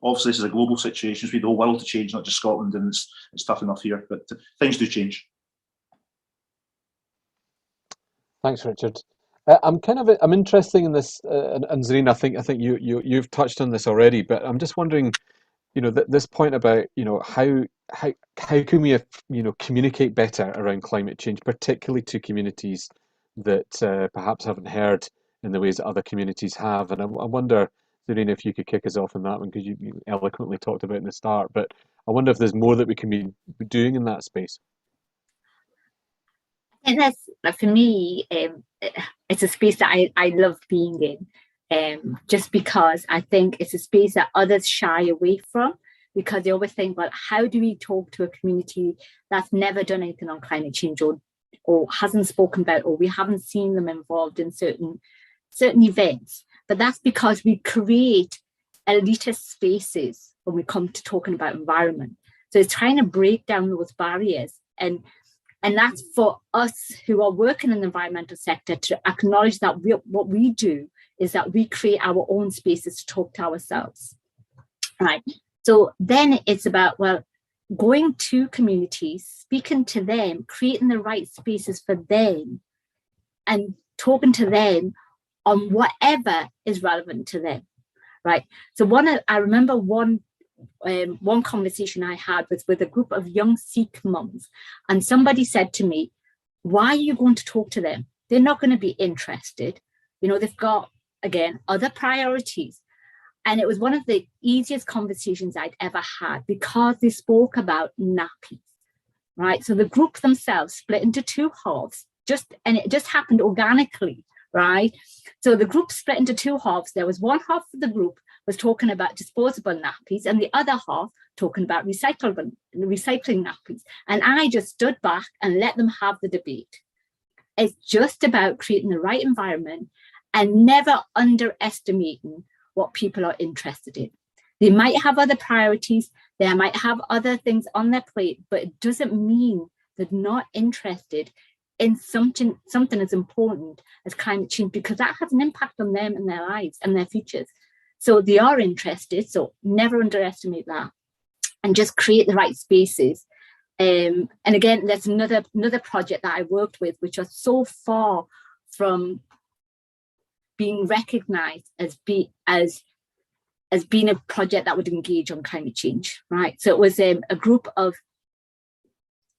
Obviously, this is a global situation. We need the whole world to change, not just Scotland, and it's tough enough here, but things do change. Thanks, Richard. I'm interested in this, and Zarina, I think you've touched on this already, but I'm just wondering, this point about, how can we, communicate better around climate change, particularly to communities that perhaps haven't heard in the ways that other communities have. And I wonder, Zarina, if you could kick us off on that one, because you eloquently talked about it in the start, but I wonder if there's more that we can be doing in that space. I think that's, like, for me, it's a space that I love being in, just because I think it's a space that others shy away from, because they always think, well, how do we talk to a community that's never done anything on climate change, or hasn't spoken about, or we haven't seen them involved in certain events? But that's because we create elitist spaces when we come to talking about environment. So it's trying to break down those barriers, and that's for us who are working in the environmental sector to acknowledge that what we do is that we create our own spaces to talk to ourselves, right? So then it's about, well, going to communities, speaking to them, creating the right spaces for them, and talking to them on whatever is relevant to them, right? So I remember one conversation I had was with a group of young Sikh mums, and somebody said to me, why are you going to talk to them? They're not going to be interested. They've got, again, other priorities. And it was one of the easiest conversations I'd ever had, because they spoke about nappies, right? So the group themselves split into two halves, and it just happened organically, right? So the group split into two halves. There was one half of the group was talking about disposable nappies, and the other half talking about recycling nappies. And I just stood back and let them have the debate. It's just about creating the right environment and never underestimating what people are interested in. They might have other priorities, they might have other things on their plate, but it doesn't mean they're not interested in something as important as climate change, because that has an impact on them and their lives and their futures. So they are interested, so never underestimate that, and just create the right spaces. And again, there's another project that I worked with, which was so far from being recognized as being a project that would engage on climate change, right? So it was a group of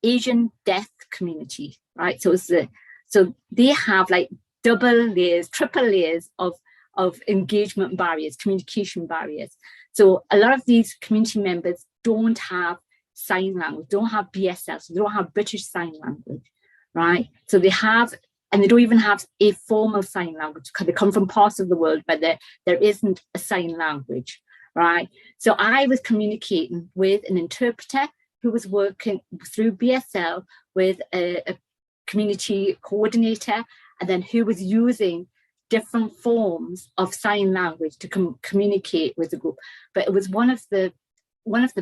Asian deaf community, right? So so they have like double layers, triple layers of engagement barriers, communication barriers. So a lot of these community members don't have sign language, don't have BSL, so they don't have British Sign Language, right? So they don't even have a formal sign language, because they come from parts of the world where there isn't a sign language, right? So I was communicating with an interpreter who was working through BSL with a community coordinator, and then who was using different forms of sign language to communicate with the group. But it was one of the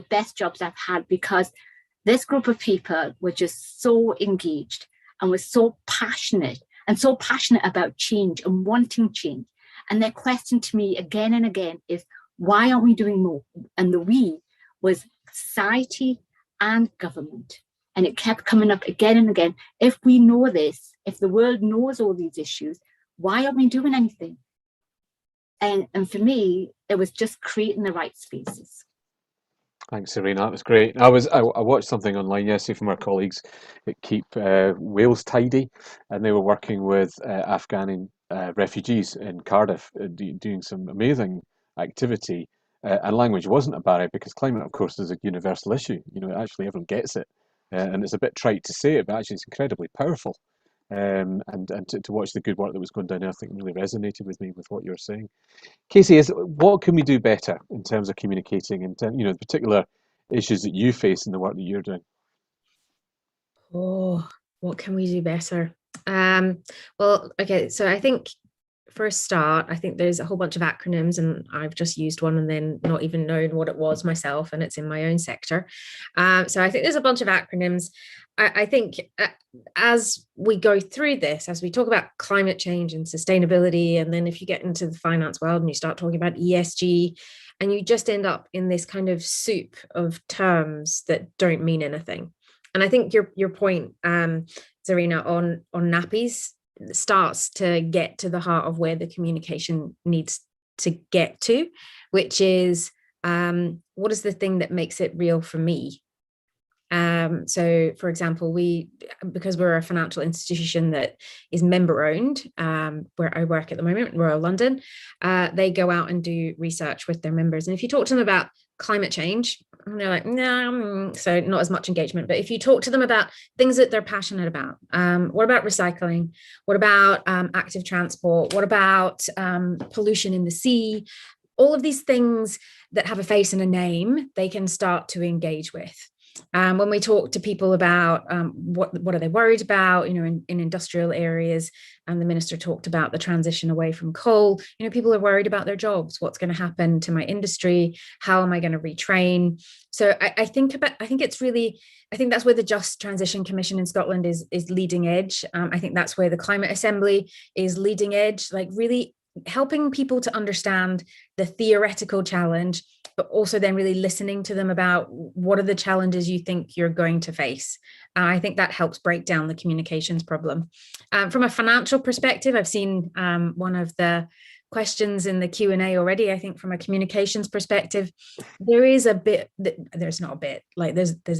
best jobs I've had, because this group of people were just so engaged and was so passionate about change and wanting change. And their question to me again and again is, why aren't we doing more? And the we was society and government. And it kept coming up again and again. If we know this, if the world knows all these issues, why aren't we doing anything? And for me, it was just creating the right spaces. Thanks, Serena. That was great. I watched something online yesterday from our colleagues at Keep Wales Tidy, and they were working with Afghan refugees in Cardiff, doing some amazing activity. And language wasn't a barrier, because climate, of course, is a universal issue. Actually everyone gets it, and it's a bit trite to say it, but actually it's incredibly powerful. And to watch the good work that was going down there, I think really resonated with me with what you were saying. Casey, what can we do better in terms of communicating, and the particular issues that you face in the work that you're doing? Oh, what can we do better? Well, okay, so I think for a start, I think there's a whole bunch of acronyms, and I've just used one and then not even known what it was myself, and it's in my own sector. So I think there's a bunch of acronyms. I think as we go through this, as we talk about climate change and sustainability, and then if you get into the finance world and you start talking about ESG, and you just end up in this kind of soup of terms that don't mean anything. And I think your point, Zarina, on nappies starts to get to the heart of where the communication needs to get to, which is what is the thing that makes it real for me? So, for example, because we're a financial institution that is member owned, where I work at the moment, Royal London, they go out and do research with their members. And if you talk to them about climate change, and they're like, no, so not as much engagement. But if you talk to them about things that they're passionate about, what about recycling? What about active transport? What about pollution in the sea? All of these things that have a face and a name, they can start to engage with. When we talk to people about what are they worried about, in industrial areas, and the minister talked about the transition away from coal, people are worried about their jobs. What's going to happen to my industry? How am I going to retrain? So I think that's where the Just Transition Commission in Scotland is leading edge. I think that's where the Climate Assembly is leading edge, like really helping people to understand the theoretical challenge, but also then really listening to them about what are the challenges you think you're going to face. I think that helps break down the communications problem. From a financial perspective, I've seen one of the questions in the Q&A already. I think from a communications perspective, there's a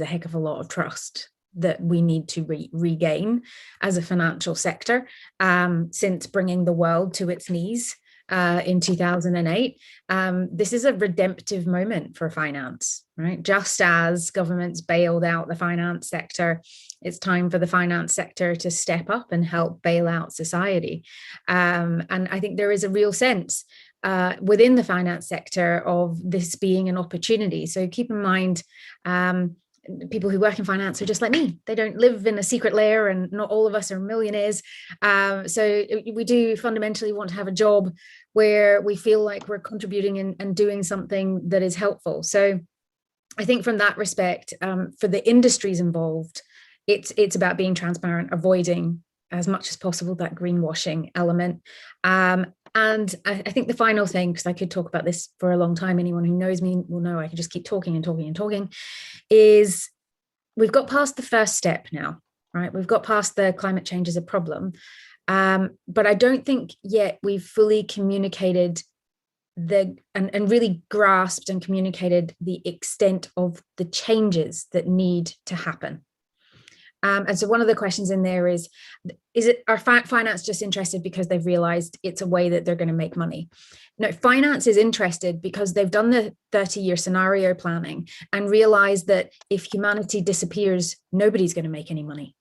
heck of a lot of trust that we need to regain as a financial sector since bringing the world to its knees in 2008. This is a redemptive moment for finance, right? Just as governments bailed out the finance sector, it's time for the finance sector to step up and help bail out society. And I think there is a real sense within the finance sector of this being an opportunity. So keep in mind, people who work in finance are just like me. They don't live in a secret lair, and not all of us are millionaires. So we do fundamentally want to have a job where we feel like we're contributing and doing something that is helpful. So I think from that respect, for the industries involved, it's about being transparent, avoiding as much as possible that greenwashing element. And I think the final thing, because I could talk about this for a long time, anyone who knows me will know I can just keep talking and talking and talking, is we've got past the first step now, right? We've got past the climate change as a problem. But I don't think yet we've fully communicated and really grasped and communicated the extent of the changes that need to happen. And so one of the questions in there is are finance just interested because they've realized it's a way that they're going to make money? No, finance is interested because they've done the 30-year scenario planning and realized that if humanity disappears, nobody's going to make any money.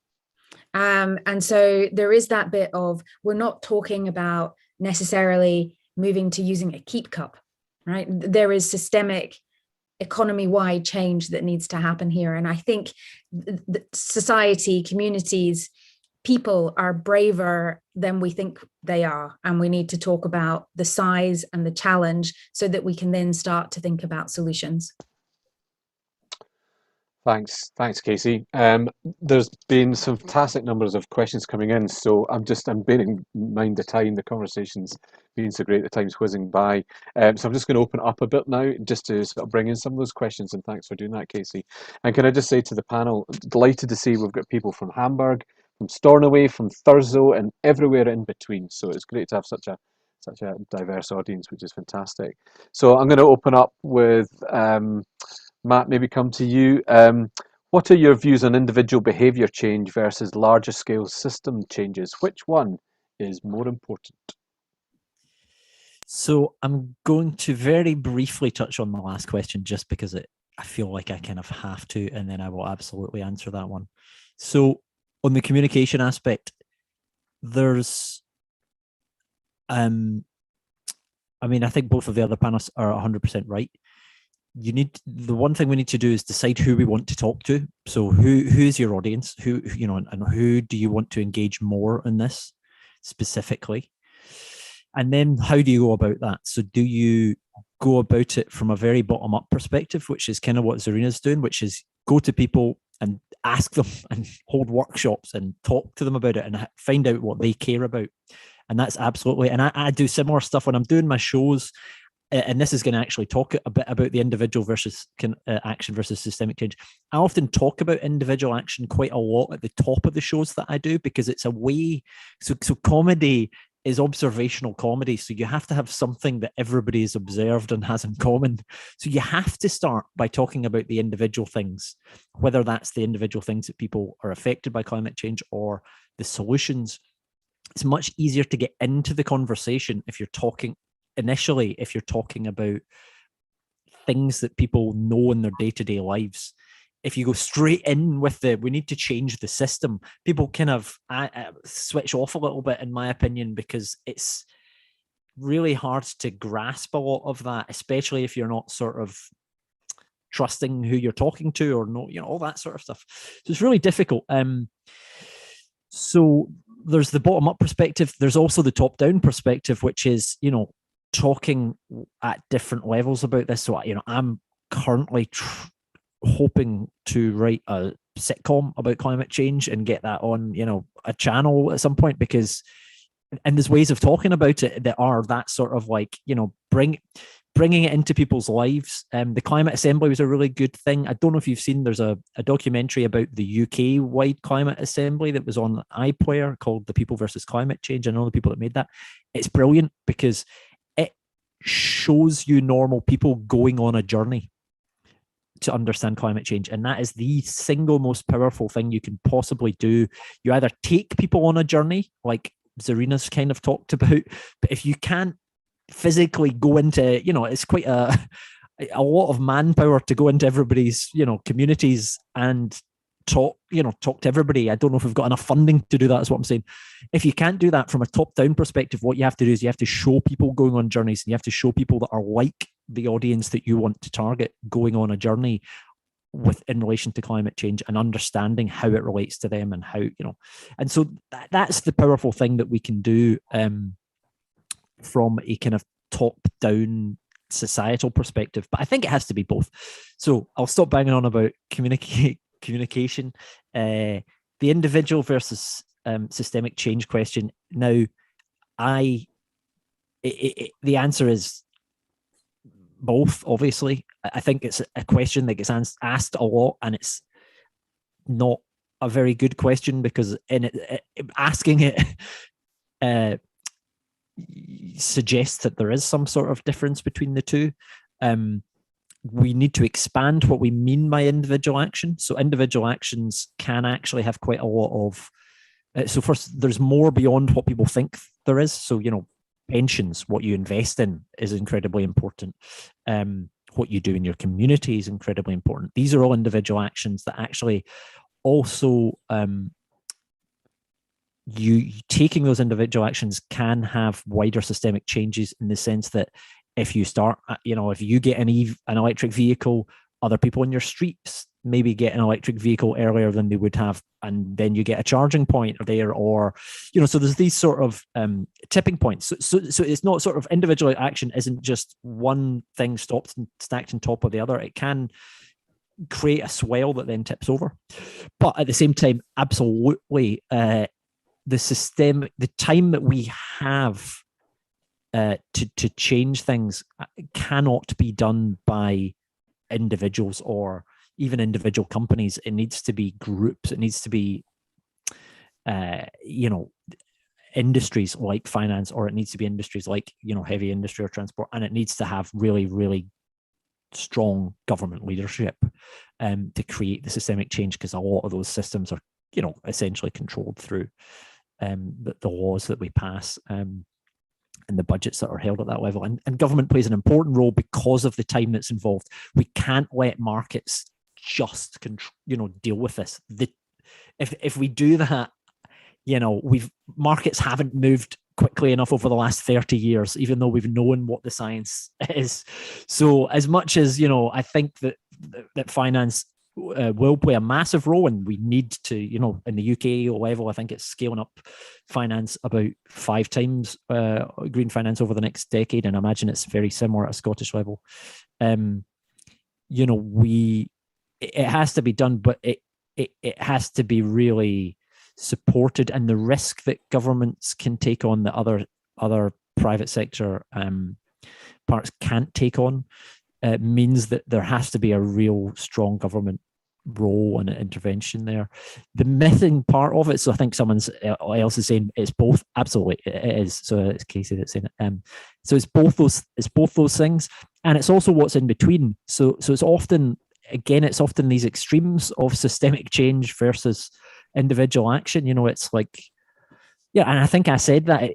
And so there is that bit of, we're not talking about necessarily moving to using a keep cup, right? There is systemic economy-wide change that needs to happen here. And I think society, communities, people are braver than we think they are. And we need to talk about the size and the challenge so that we can then start to think about solutions. Thanks, Casey. There's been some fantastic numbers of questions coming in, so I'm bearing in mind the time. The conversation's been so great, the time's whizzing by. So I'm just going to open it up a bit now, just to sort of bring in some of those questions. And thanks for doing that, Casey. And can I just say to the panel, delighted to see we've got people from Hamburg, from Stornoway, from Thurso, and everywhere in between. So it's great to have such a diverse audience, which is fantastic. So I'm going to open up with Matt, maybe come to you. What are your views on individual behaviour change versus larger scale system changes? Which one is more important? So I'm going to very briefly touch on the last question, just because I feel like I kind of have to, and then I will absolutely answer that one. So on the communication aspect, there's, I think both of the other panelists are 100% right. The one thing we need to do is decide who we want to talk to. So who's your audience? And who do you want to engage more in this specifically? And then how do you go about that? So do you go about it from a very bottom-up perspective, which is kind of what Zarina's doing, which is go to people and ask them and hold workshops and talk to them about it and find out what they care about? And that's absolutely, and I do similar stuff when I'm doing my shows. and this is going to actually talk a bit about the individual versus action versus systemic change. I often talk about individual action quite a lot at the top of the shows that I do, because it's a way, so comedy is observational comedy. So you have to have something that everybody has observed and has in common. So you have to start by talking about the individual things, whether that's the individual things that people are affected by climate change or the solutions. It's much easier to get into the conversation if you're talking about things that people know in their day-to-day lives. If you go straight in with we need to change the system, people kind of switch off a little bit, in my opinion, because it's really hard to grasp a lot of that, especially if you're not sort of trusting who you're talking to or not, all that sort of stuff. So it's really difficult. So there's the bottom-up perspective. There's also the top-down perspective, which is, talking at different levels about this. So, I'm currently hoping to write a sitcom about climate change and get that on, a channel at some point, because, and there's ways of talking about it that are that sort of like, bringing it into people's lives. The Climate Assembly was a really good thing. I don't know if you've seen, there's a documentary about the UK-wide Climate Assembly that was on iPlayer called The People versus Climate Change. I know the people that made that. It's brilliant because it shows you normal people going on a journey to understand climate change. And that is the single most powerful thing you can possibly do. You either take people on a journey, like Zarina's kind of talked about, but if you can't physically go into, it's quite a lot of manpower to go into everybody's, communities and talk to everybody. I don't know if we've got enough funding to do that, is what I'm saying. If you can't do that from a top-down perspective, what you have to do is you have to show people going on journeys, and you have to show people that are like the audience that you want to target going on a journey in relation to climate change, and understanding how it relates to them and how, and so that's the powerful thing that we can do from a kind of top-down societal perspective. But I think it has to be both. So I'll stop banging on about communication. The individual versus systemic change question. Now, the answer is both, obviously. I think it's a question that gets asked a lot, and it's not a very good question, because asking it suggests that there is some sort of difference between the two. We need to expand what we mean by individual action. So individual actions can actually have quite a lot of, so first, there's more beyond what people think there is. So, pensions, what you invest in is incredibly important. What you do in your community is incredibly important. These are all individual actions that actually also, you taking those individual actions can have wider systemic changes, in the sense that if you start, if you get an electric vehicle, other people in your streets maybe get an electric vehicle earlier than they would have, and then you get a charging point there, or, so there's these sort of tipping points. So it's not sort of, individual action isn't just one thing stacked on top of the other. It can create a swell that then tips over. But at the same time, absolutely, the time that we have to change things cannot be done by individuals or even individual companies. It needs to be groups. It needs to be, industries like finance, or it needs to be industries like, heavy industry or transport. And it needs to have really, really strong government leadership to create the systemic change, because a lot of those systems are, essentially controlled through the laws that we pass. And the budgets that are held at that level. And government plays an important role because of the time that's involved. We can't let markets just deal with this. If we do that, markets haven't moved quickly enough over the last 30 years, even though we've known what the science is. So as much as, I think that finance will play a massive role, and we need to, in the UK level, I think it's scaling up finance about 5 times green finance over the next decade, and I imagine it's very similar at a Scottish level. It has to be done, but it has to be really supported, and the risk that governments can take on that other private sector parts can't take on, means that there has to be a real strong government role and intervention there. The missing part of it, so I think someone else is saying it's both. Absolutely, it is. So it's Casey that's saying it. So it's both those things, and it's also what's in between. So it's often, again, it's often these extremes of systemic change versus individual action. You know, it's like, yeah, and I think I said that.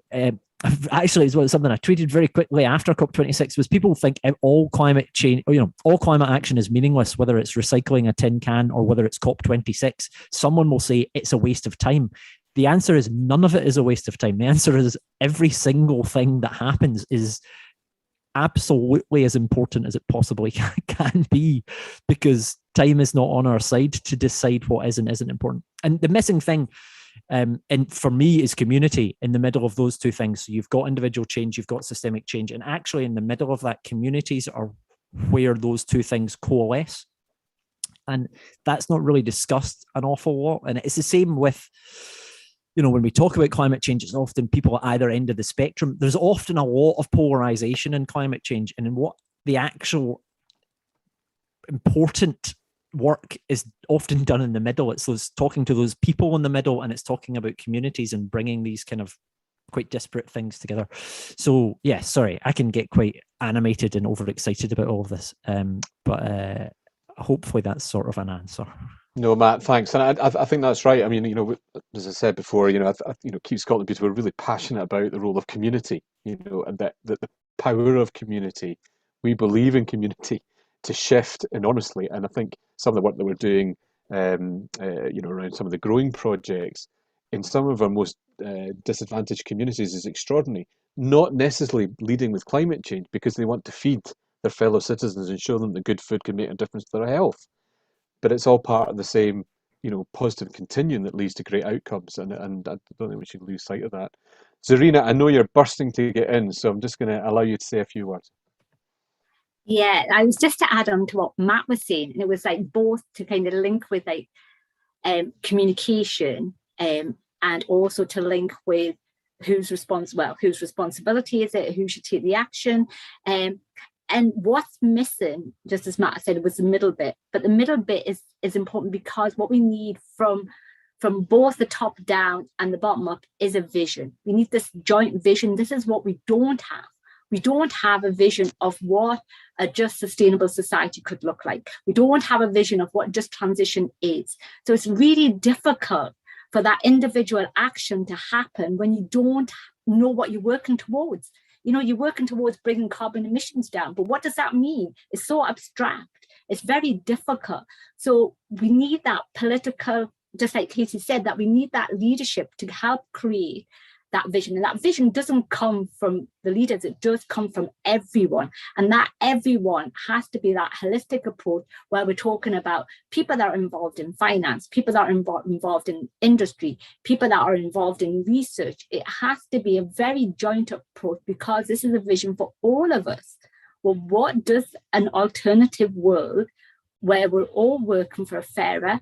Actually, it's something I tweeted very quickly after COP26 was people think all climate change, or, you know, all climate action is meaningless, whether it's recycling a tin can or whether it's COP26. Someone will say it's a waste of time. The answer is none of it is a waste of time. The answer is every single thing that happens is absolutely as important as it possibly can be, because time is not on our side to decide what is and isn't important. And the missing thing, and for me, is community in the middle of those two things. So you've got individual change, you've got systemic change, and actually in the middle of that, communities are where those two things coalesce. And that's not really discussed an awful lot. And it's the same with, you know, when we talk about climate change, it's often people at either end of the spectrum. There's often a lot of polarization in climate change, and in what the actual important work is often done in the middle. It's those talking to those people in the middle, and it's talking about communities and bringing these kind of quite disparate things together. So yeah, sorry, I can get quite animated and overexcited about all of this, but hopefully that's sort of an answer. No, Matt, thanks. And I think that's right. I mean, you know, as I said before, you know, Keep Scotland Beautiful, we're really passionate about the role of community, you know, and that the power of community. We believe in community to shift enormously. And I think some of the work that we're doing, you know, around some of the growing projects in some of our most disadvantaged communities is extraordinary. Not necessarily leading with climate change, because they want to feed their fellow citizens and show them that good food can make a difference to their health. But it's all part of the same, you know, positive continuum that leads to great outcomes. And I don't think we should lose sight of that. Zarina, I know you're bursting to get in, so I'm just going to allow you to say a few words. Yeah, I was just to add on to what Matt was saying, and it was like both to kind of link with like communication, and also to link with whose responsibility is it, who should take the action, and what's missing, just as Matt said, was the middle bit. But the middle bit is important, because what we need from both the top down and the bottom up is a vision. We need this joint vision. This is what we don't have. We don't have a vision of what a just sustainable society could look like. We don't have a vision of what just transition is. So it's really difficult for that individual action to happen when you don't know what you're working towards. You know, you're working towards bringing carbon emissions down, but what does that mean? It's so abstract. It's very difficult. So we need that political, just like Casey said, that we need that leadership to help create that vision. And that vision doesn't come from the leaders, it does come from everyone. And that everyone has to be that holistic approach, where we're talking about people that are involved in finance, people that are involved in industry, people that are involved in research. It has to be a very joint approach, because this is a vision for all of us. Well, what does an alternative world where we're all working for a fairer,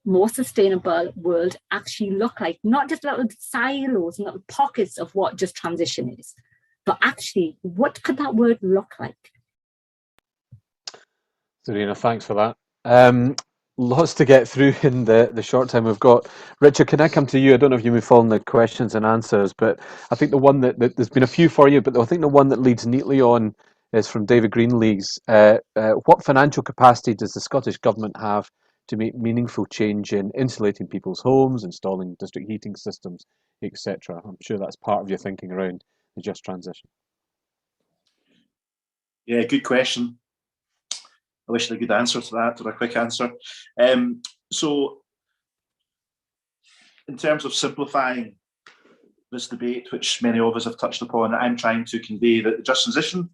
more sustainable world actually look like? Not just little silos and little pockets of what just transition is, but actually, what could that world look like? Zarina, thanks for that. Lots to get through in the short time we've got. Richard, can I come to you? I don't know if you move on the questions and answers, but I think the one that there's been a few for you, but I think the one that leads neatly on is from David Greenleagues. What financial capacity does the Scottish Government have to make meaningful change in insulating people's homes, installing district heating systems, etc.? I'm sure that's part of your thinking around the just transition. Yeah, good question. I wish I had a good answer to that, or a quick answer. So, in terms of simplifying this debate, which many of us have touched upon, I'm trying to convey that the just transition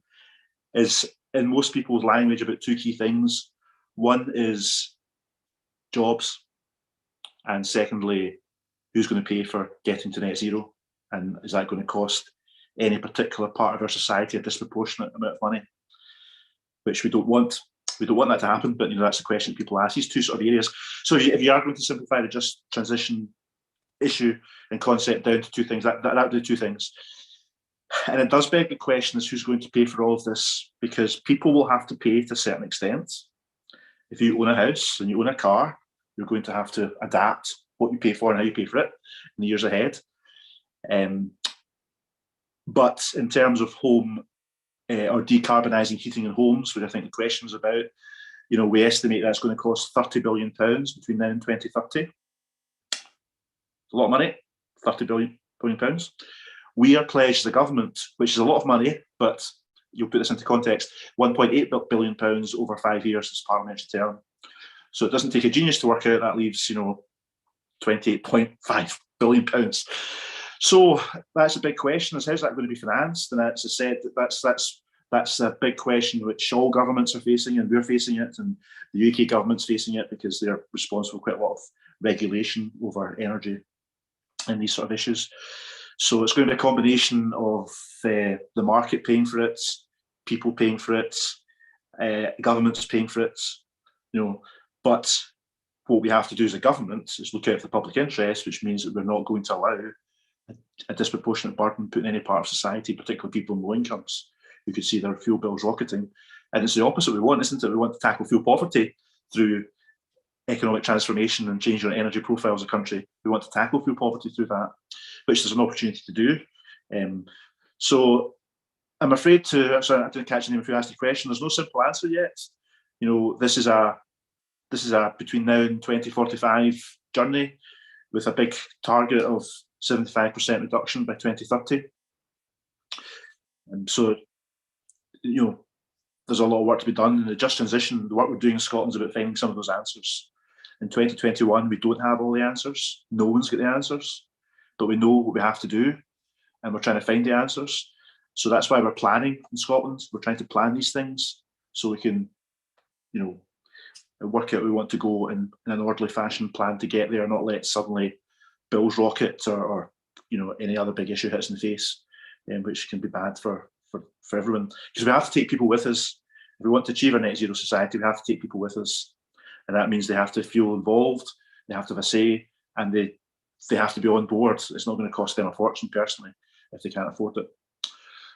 is, in most people's language, about two key things. One is jobs, and secondly, who's going to pay for getting to net zero, and is that going to cost any particular part of our society a disproportionate amount of money, which we don't want. We don't want that to happen, but that's the question people ask. These two sort of areas. So if you are going to simplify the just transition issue and concept down to two things, that would do two things. And it does beg the question is who's going to pay for all of this, because people will have to pay to a certain extent. If you own a house and you own a car, you're going to have to adapt what you pay for and how you pay for it in the years ahead. But in terms of home or decarbonising heating in homes, which I think the question was about, we estimate that's going to cost £30 billion between now and 2030. It's a lot of money, £30 billion. We are pledged as a government, which is a lot of money, but you'll put this into context, £1.8 billion over 5 years this parliamentary term. So it doesn't take a genius to work out that leaves, £28.5 billion. So that's a big question: is how's that going to be financed? And as I said, that's a big question which all governments are facing, and we're facing it, and the UK government's facing it because they're responsible for quite a lot of regulation over energy and these sort of issues. So it's going to be a combination of the market paying for it, people paying for it, governments paying for it, But what we have to do as a government is look out for the public interest, which means that we're not going to allow a disproportionate burden put in any part of society, particularly people in low incomes who could see their fuel bills rocketing. And it's the opposite we want, isn't it? We want to tackle fuel poverty through economic transformation and changing our energy profile as a country. We want to tackle fuel poverty through that, which there's an opportunity to do. So I'm afraid I didn't catch the name if you asked the question. There's no simple answer yet. This is a between now and 2045 journey with a big target of 75% reduction by 2030. And so, there's a lot of work to be done in the just transition. The work we're doing in Scotland is about finding some of those answers. In 2021, we don't have all the answers. No one's got the answers, but we know what we have to do, and we're trying to find the answers. So that's why we're planning in Scotland. We're trying to plan these things so we can, work out we want to go in an orderly fashion, plan to get there, not let suddenly bills rocket or any other big issue hits in the face, which can be bad for everyone. Because we have to take people with us. If we want to achieve a net zero society, we have to take people with us. And that means they have to feel involved, they have to have a say, and they have to be on board. It's not going to cost them a fortune personally if they can't afford it.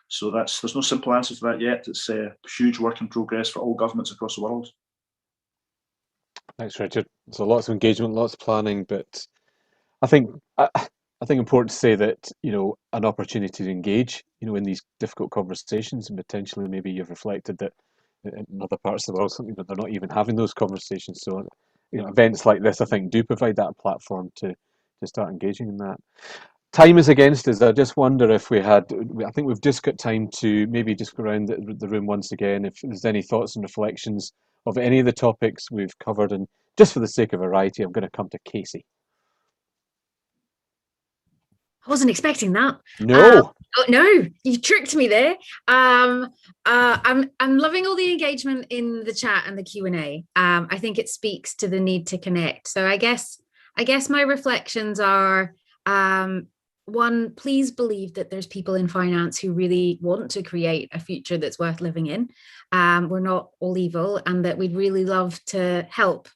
So there's no simple answer to that yet. It's a huge work in progress for all governments across the world. Thanks, Richard. So lots of engagement, lots of planning, but I think important to say that an opportunity to engage in these difficult conversations, and potentially maybe you've reflected that in other parts of the world they're not even having those conversations. So events like this I think do provide that platform to start engaging in that. Time is against us. I just wonder if I think we've just got time to maybe just go around the room once again if there's any thoughts and reflections of any of the topics we've covered, and just for the sake of variety I'm going to come to Casey. I wasn't expecting that. No. No, you tricked me there. I'm loving all the engagement in the chat and the Q&A. I think it speaks to the need to connect. So I guess my reflections are, one, please believe that there's people in finance who really want to create a future that's worth living in. We're not all evil, and that we'd really love to help.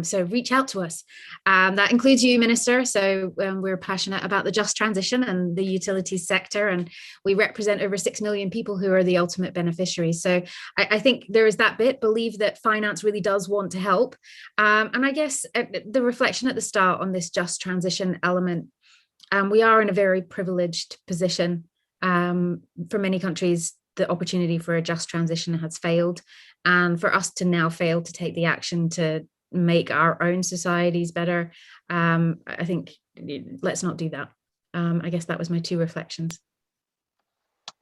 So reach out to us. That includes you, Minister. So we're passionate about the just transition and the utilities sector, and we represent over 6 million people who are the ultimate beneficiaries. So I think there is that bit, believe that finance really does want to help. And I guess the reflection at the start on this just transition element, we are in a very privileged position. For many countries, the opportunity for a just transition has failed. And for us to now fail to take the action to make our own societies better, I think let's not do that. I guess that was my two reflections.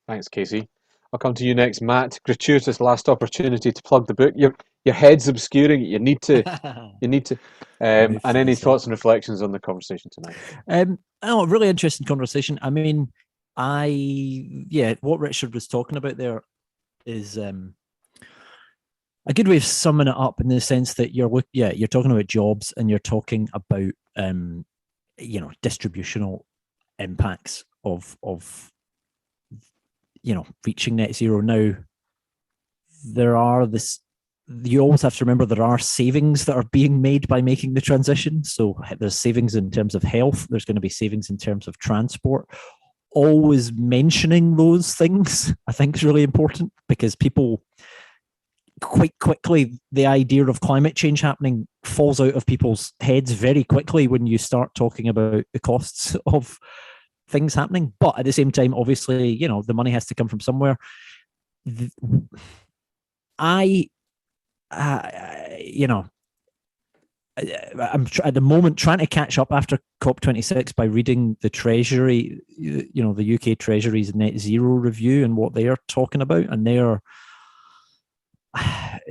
Thanks, Casey. I'll come to you next, Matt. Gratuitous last opportunity to plug the book. Your head's obscuring it. You need to. And any thoughts and reflections on the conversation tonight? Really interesting conversation. I mean, what Richard was talking about there is a good way of summing it up, in the sense that you're talking about jobs, and you're talking about distributional impacts of reaching net zero. Now, you always have to remember there are savings that are being made by making the transition. So there's savings in terms of health, there's going to be savings in terms of transport. always mentioning those things, I think, is really important, because people quite quickly, the idea of climate change happening falls out of people's heads very quickly when you start talking about the costs of things happening. But at the same time, obviously, you know, the money has to come from somewhere. You know, I'm at the moment trying to catch up after COP26 by reading the Treasury, you know, the UK Treasury's net zero review and what they are talking about. And they are,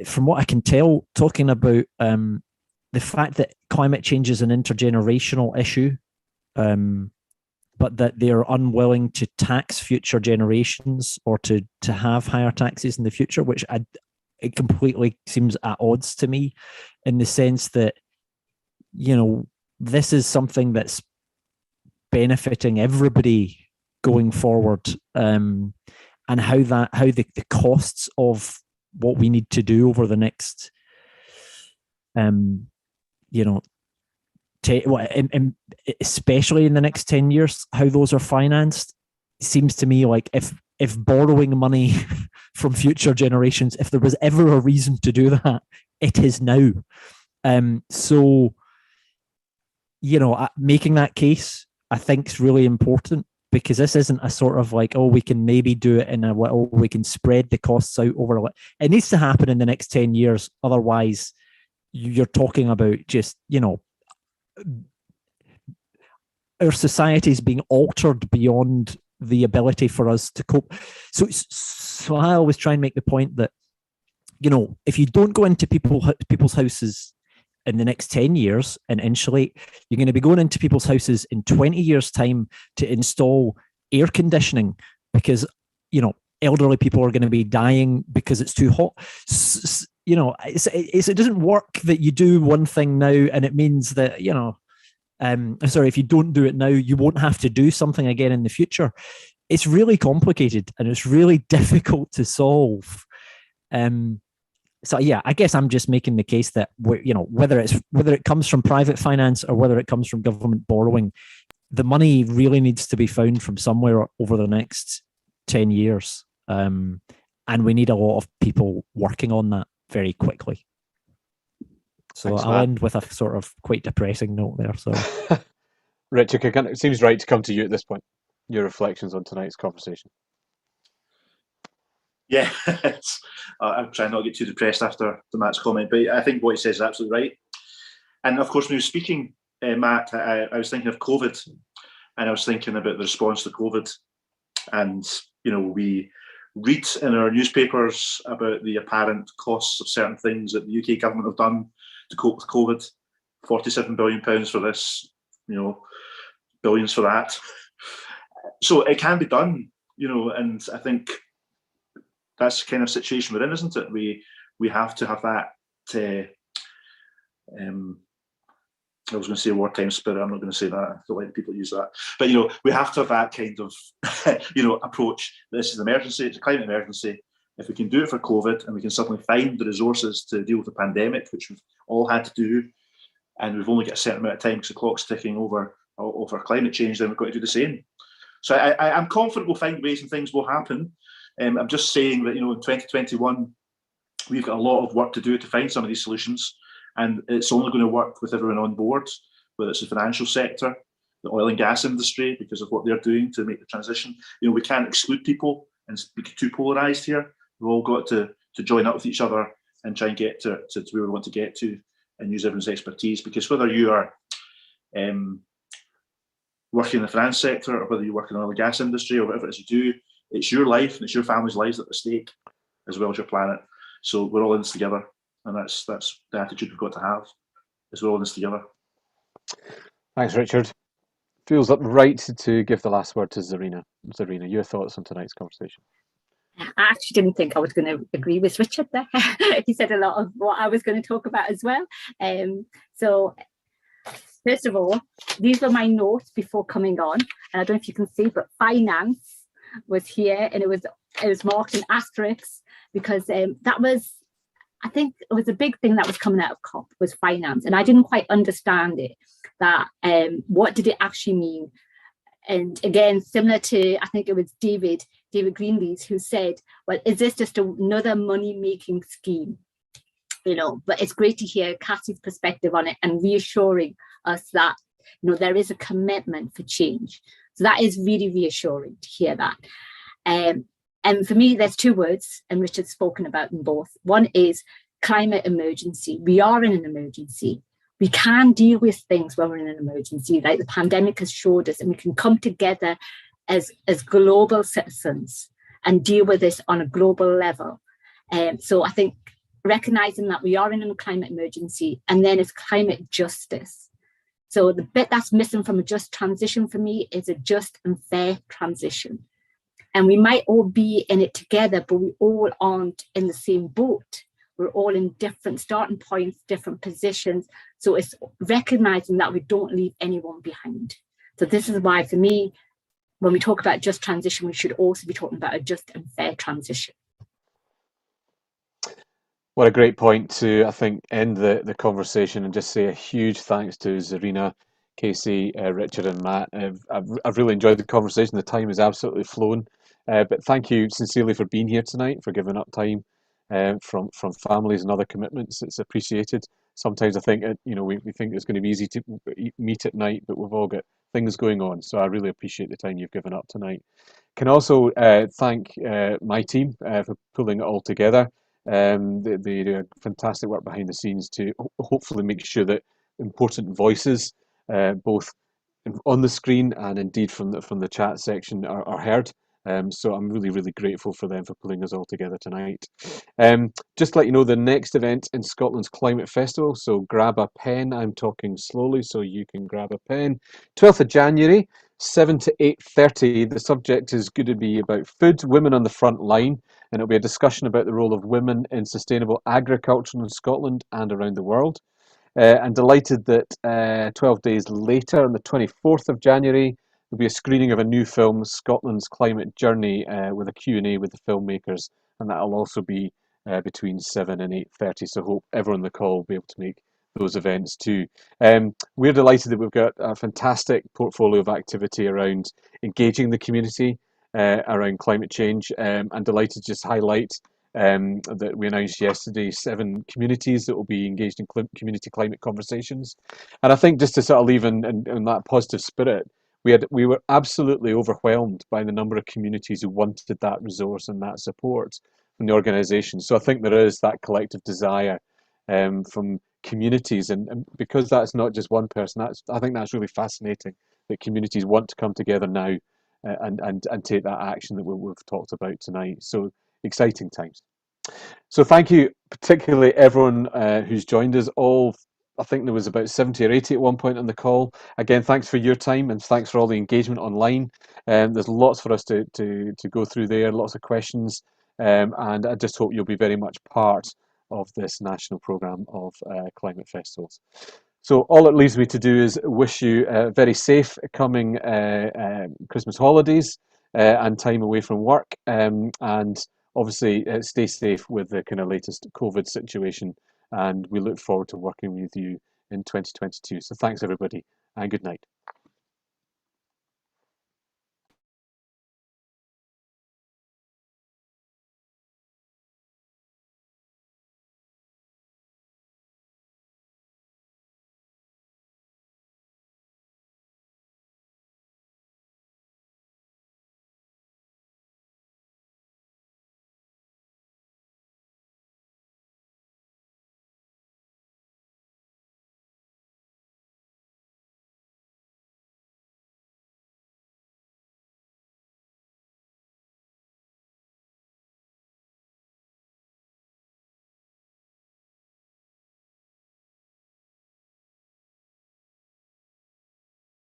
from what I can tell, talking about the fact that climate change is an intergenerational issue, but that they are unwilling to tax future generations or to have higher taxes in the future, which it completely seems at odds to me, in the sense that, you know, this is something that's benefiting everybody going forward, and how the costs of what we need to do over the next, you know, especially in the next 10 years, how those are financed. It seems to me like if borrowing money from future generations, if there was ever a reason to do that, it is now. So, you know, making that case, I think, is really important, because this isn't a sort of like, oh, we can maybe do it in a little, we can spread the costs out over a little. It needs to happen in the next 10 years. Otherwise, you're talking about just, you know, our society is being altered beyond the ability for us to cope. So I always try and make the point that, you know, if you don't go into people's houses in the next 10 years and insulate, you're going to be going into people's houses in 20 years' time to install air conditioning, because, you know, elderly people are going to be dying because it's too hot. You know, it doesn't work that you do one thing now and it means that, you know, if you don't do it now, you won't have to do something again in the future. It's really complicated and it's really difficult to solve. So yeah, I guess I'm just making the case that, you know, whether it comes from private finance or whether it comes from government borrowing, the money really needs to be found from somewhere over the next 10 years. And we need a lot of people working on that very quickly. So Thanks, I'll Matt. end with a sort of quite depressing note there. So, Richard, it seems right to come to you at this point. Your reflections on tonight's conversation. Yeah, I'm trying not to get too depressed after Matt's comment, but I think what he says is absolutely right. And of course, when he was speaking, Matt, I was thinking of COVID, and I was thinking about the response to COVID. And, you know, we read in our newspapers about the apparent costs of certain things that the UK government have done to cope with COVID. £47 billion for this, you know, billions for that. So it can be done, you know, and I think that's the kind of situation we're in, isn't it? We have to have that. I was going to say wartime spirit. I'm not going to say that. I don't like people use that. But, you know, we have to have that kind of, you know, approach. This is an emergency. It's a climate emergency. If we can do it for COVID and we can suddenly find the resources to deal with the pandemic, which we've all had to do, and we've only got a certain amount of time because the clock's ticking over climate change, then we've got to do the same. So I'm confident we'll find ways and things will happen. I'm just saying that, you know, in 2021, we've got a lot of work to do to find some of these solutions. And it's only going to work with everyone on board, whether it's the financial sector, the oil and gas industry, because of what they're doing to make the transition. You know, we can't exclude people and be too polarised here. We've all got to join up with each other and try and get to where we want to get to and use everyone's expertise. Because whether you are working in the finance sector or whether you work in the oil and gas industry or whatever it is you do, it's your life and it's your family's lives at stake, as well as your planet. So we're all in this together. And that's the attitude we've got to have, as we're all in this together. Thanks, Richard. Feels right to give the last word to Zarina. Zarina, your thoughts on tonight's conversation? I actually didn't think I was going to agree with Richard there. He said a lot of what I was going to talk about as well. So first of all, these were my notes before coming on. And I don't know if you can see, but finance was here and it was marked in asterisks because that was, I think it was a big thing that was coming out of COP was finance. And I didn't quite understand it, that what did it actually mean? And again, similar to, I think it was David Greenlees, who said, well, is this just another money-making scheme? But it's great to hear Cassie's perspective on it and reassuring us that, there is a commitment for change. So that is really reassuring to hear that. And for me, there's two words, and Richard's spoken about them both. One is climate emergency. We are in an emergency. We can deal with things when we're in an emergency, like the pandemic has showed us, and we can come together as global citizens and deal with this on a global level. So I think recognizing that we are in a climate emergency, and then it's climate justice. So the bit that's missing from a just transition for me is a just and fair transition. And we might all be in it together, but we all aren't in the same boat. We're all in different starting points, different positions. So it's recognizing that we don't leave anyone behind. So this is why, for me, when we talk about just transition, we should also be talking about a just and fair transition. What a great point to, I think, end the conversation and just say a huge thanks to Zarina, Casey, Richard and Matt. I've really enjoyed the conversation. The time has absolutely flown. But thank you sincerely for being here tonight, for giving up time from families and other commitments. It's appreciated. Sometimes I think, we think it's going to be easy to meet at night, but we've all got things going on. So I really appreciate the time you've given up tonight. Can also thank my team for pulling it all together. They do fantastic work behind the scenes to hopefully make sure that important voices, both on the screen and indeed from the chat section, are heard. So I'm really, really grateful for them for pulling us all together tonight. Just to let you know, the next event in Scotland's Climate Festival, so grab a pen. I'm talking slowly, so you can grab a pen. 12th of January, 7 to 8:30. The subject is going to be about food, women on the front line, and it'll be a discussion about the role of women in sustainable agriculture in Scotland and around the world. I'm delighted that 12 days later, on the 24th of January, there'll be a screening of a new film, Scotland's Climate Journey, with a Q&A with the filmmakers, and that'll also be between 7 and 8:30, so hope everyone on the call will be able to make those events too. We're delighted that we've got a fantastic portfolio of activity around engaging the community around climate change. I'm delighted to just highlight that we announced yesterday 7 communities that will be engaged in community climate conversations. And I think just to sort of leave in that positive spirit, we were absolutely overwhelmed by the number of communities who wanted that resource and that support from the organisation. So I think there is that collective desire from communities, and because that's not just one person, I think that's really fascinating that communities want to come together now and take that action that we've talked about tonight. So exciting times. So thank you particularly everyone who's joined us. All, I think there was about 70 or 80 at one point on the call. Again, thanks for your time and thanks for all the engagement online. There's lots for us to go through there, lots of questions, and I just hope you'll be very much part of this national programme of climate festivals. So all it leaves me to do is wish you very safe coming Christmas holidays and time away from work, and obviously stay safe with the kind of latest COVID situation, and we look forward to working with you in 2022. So thanks everybody and good night.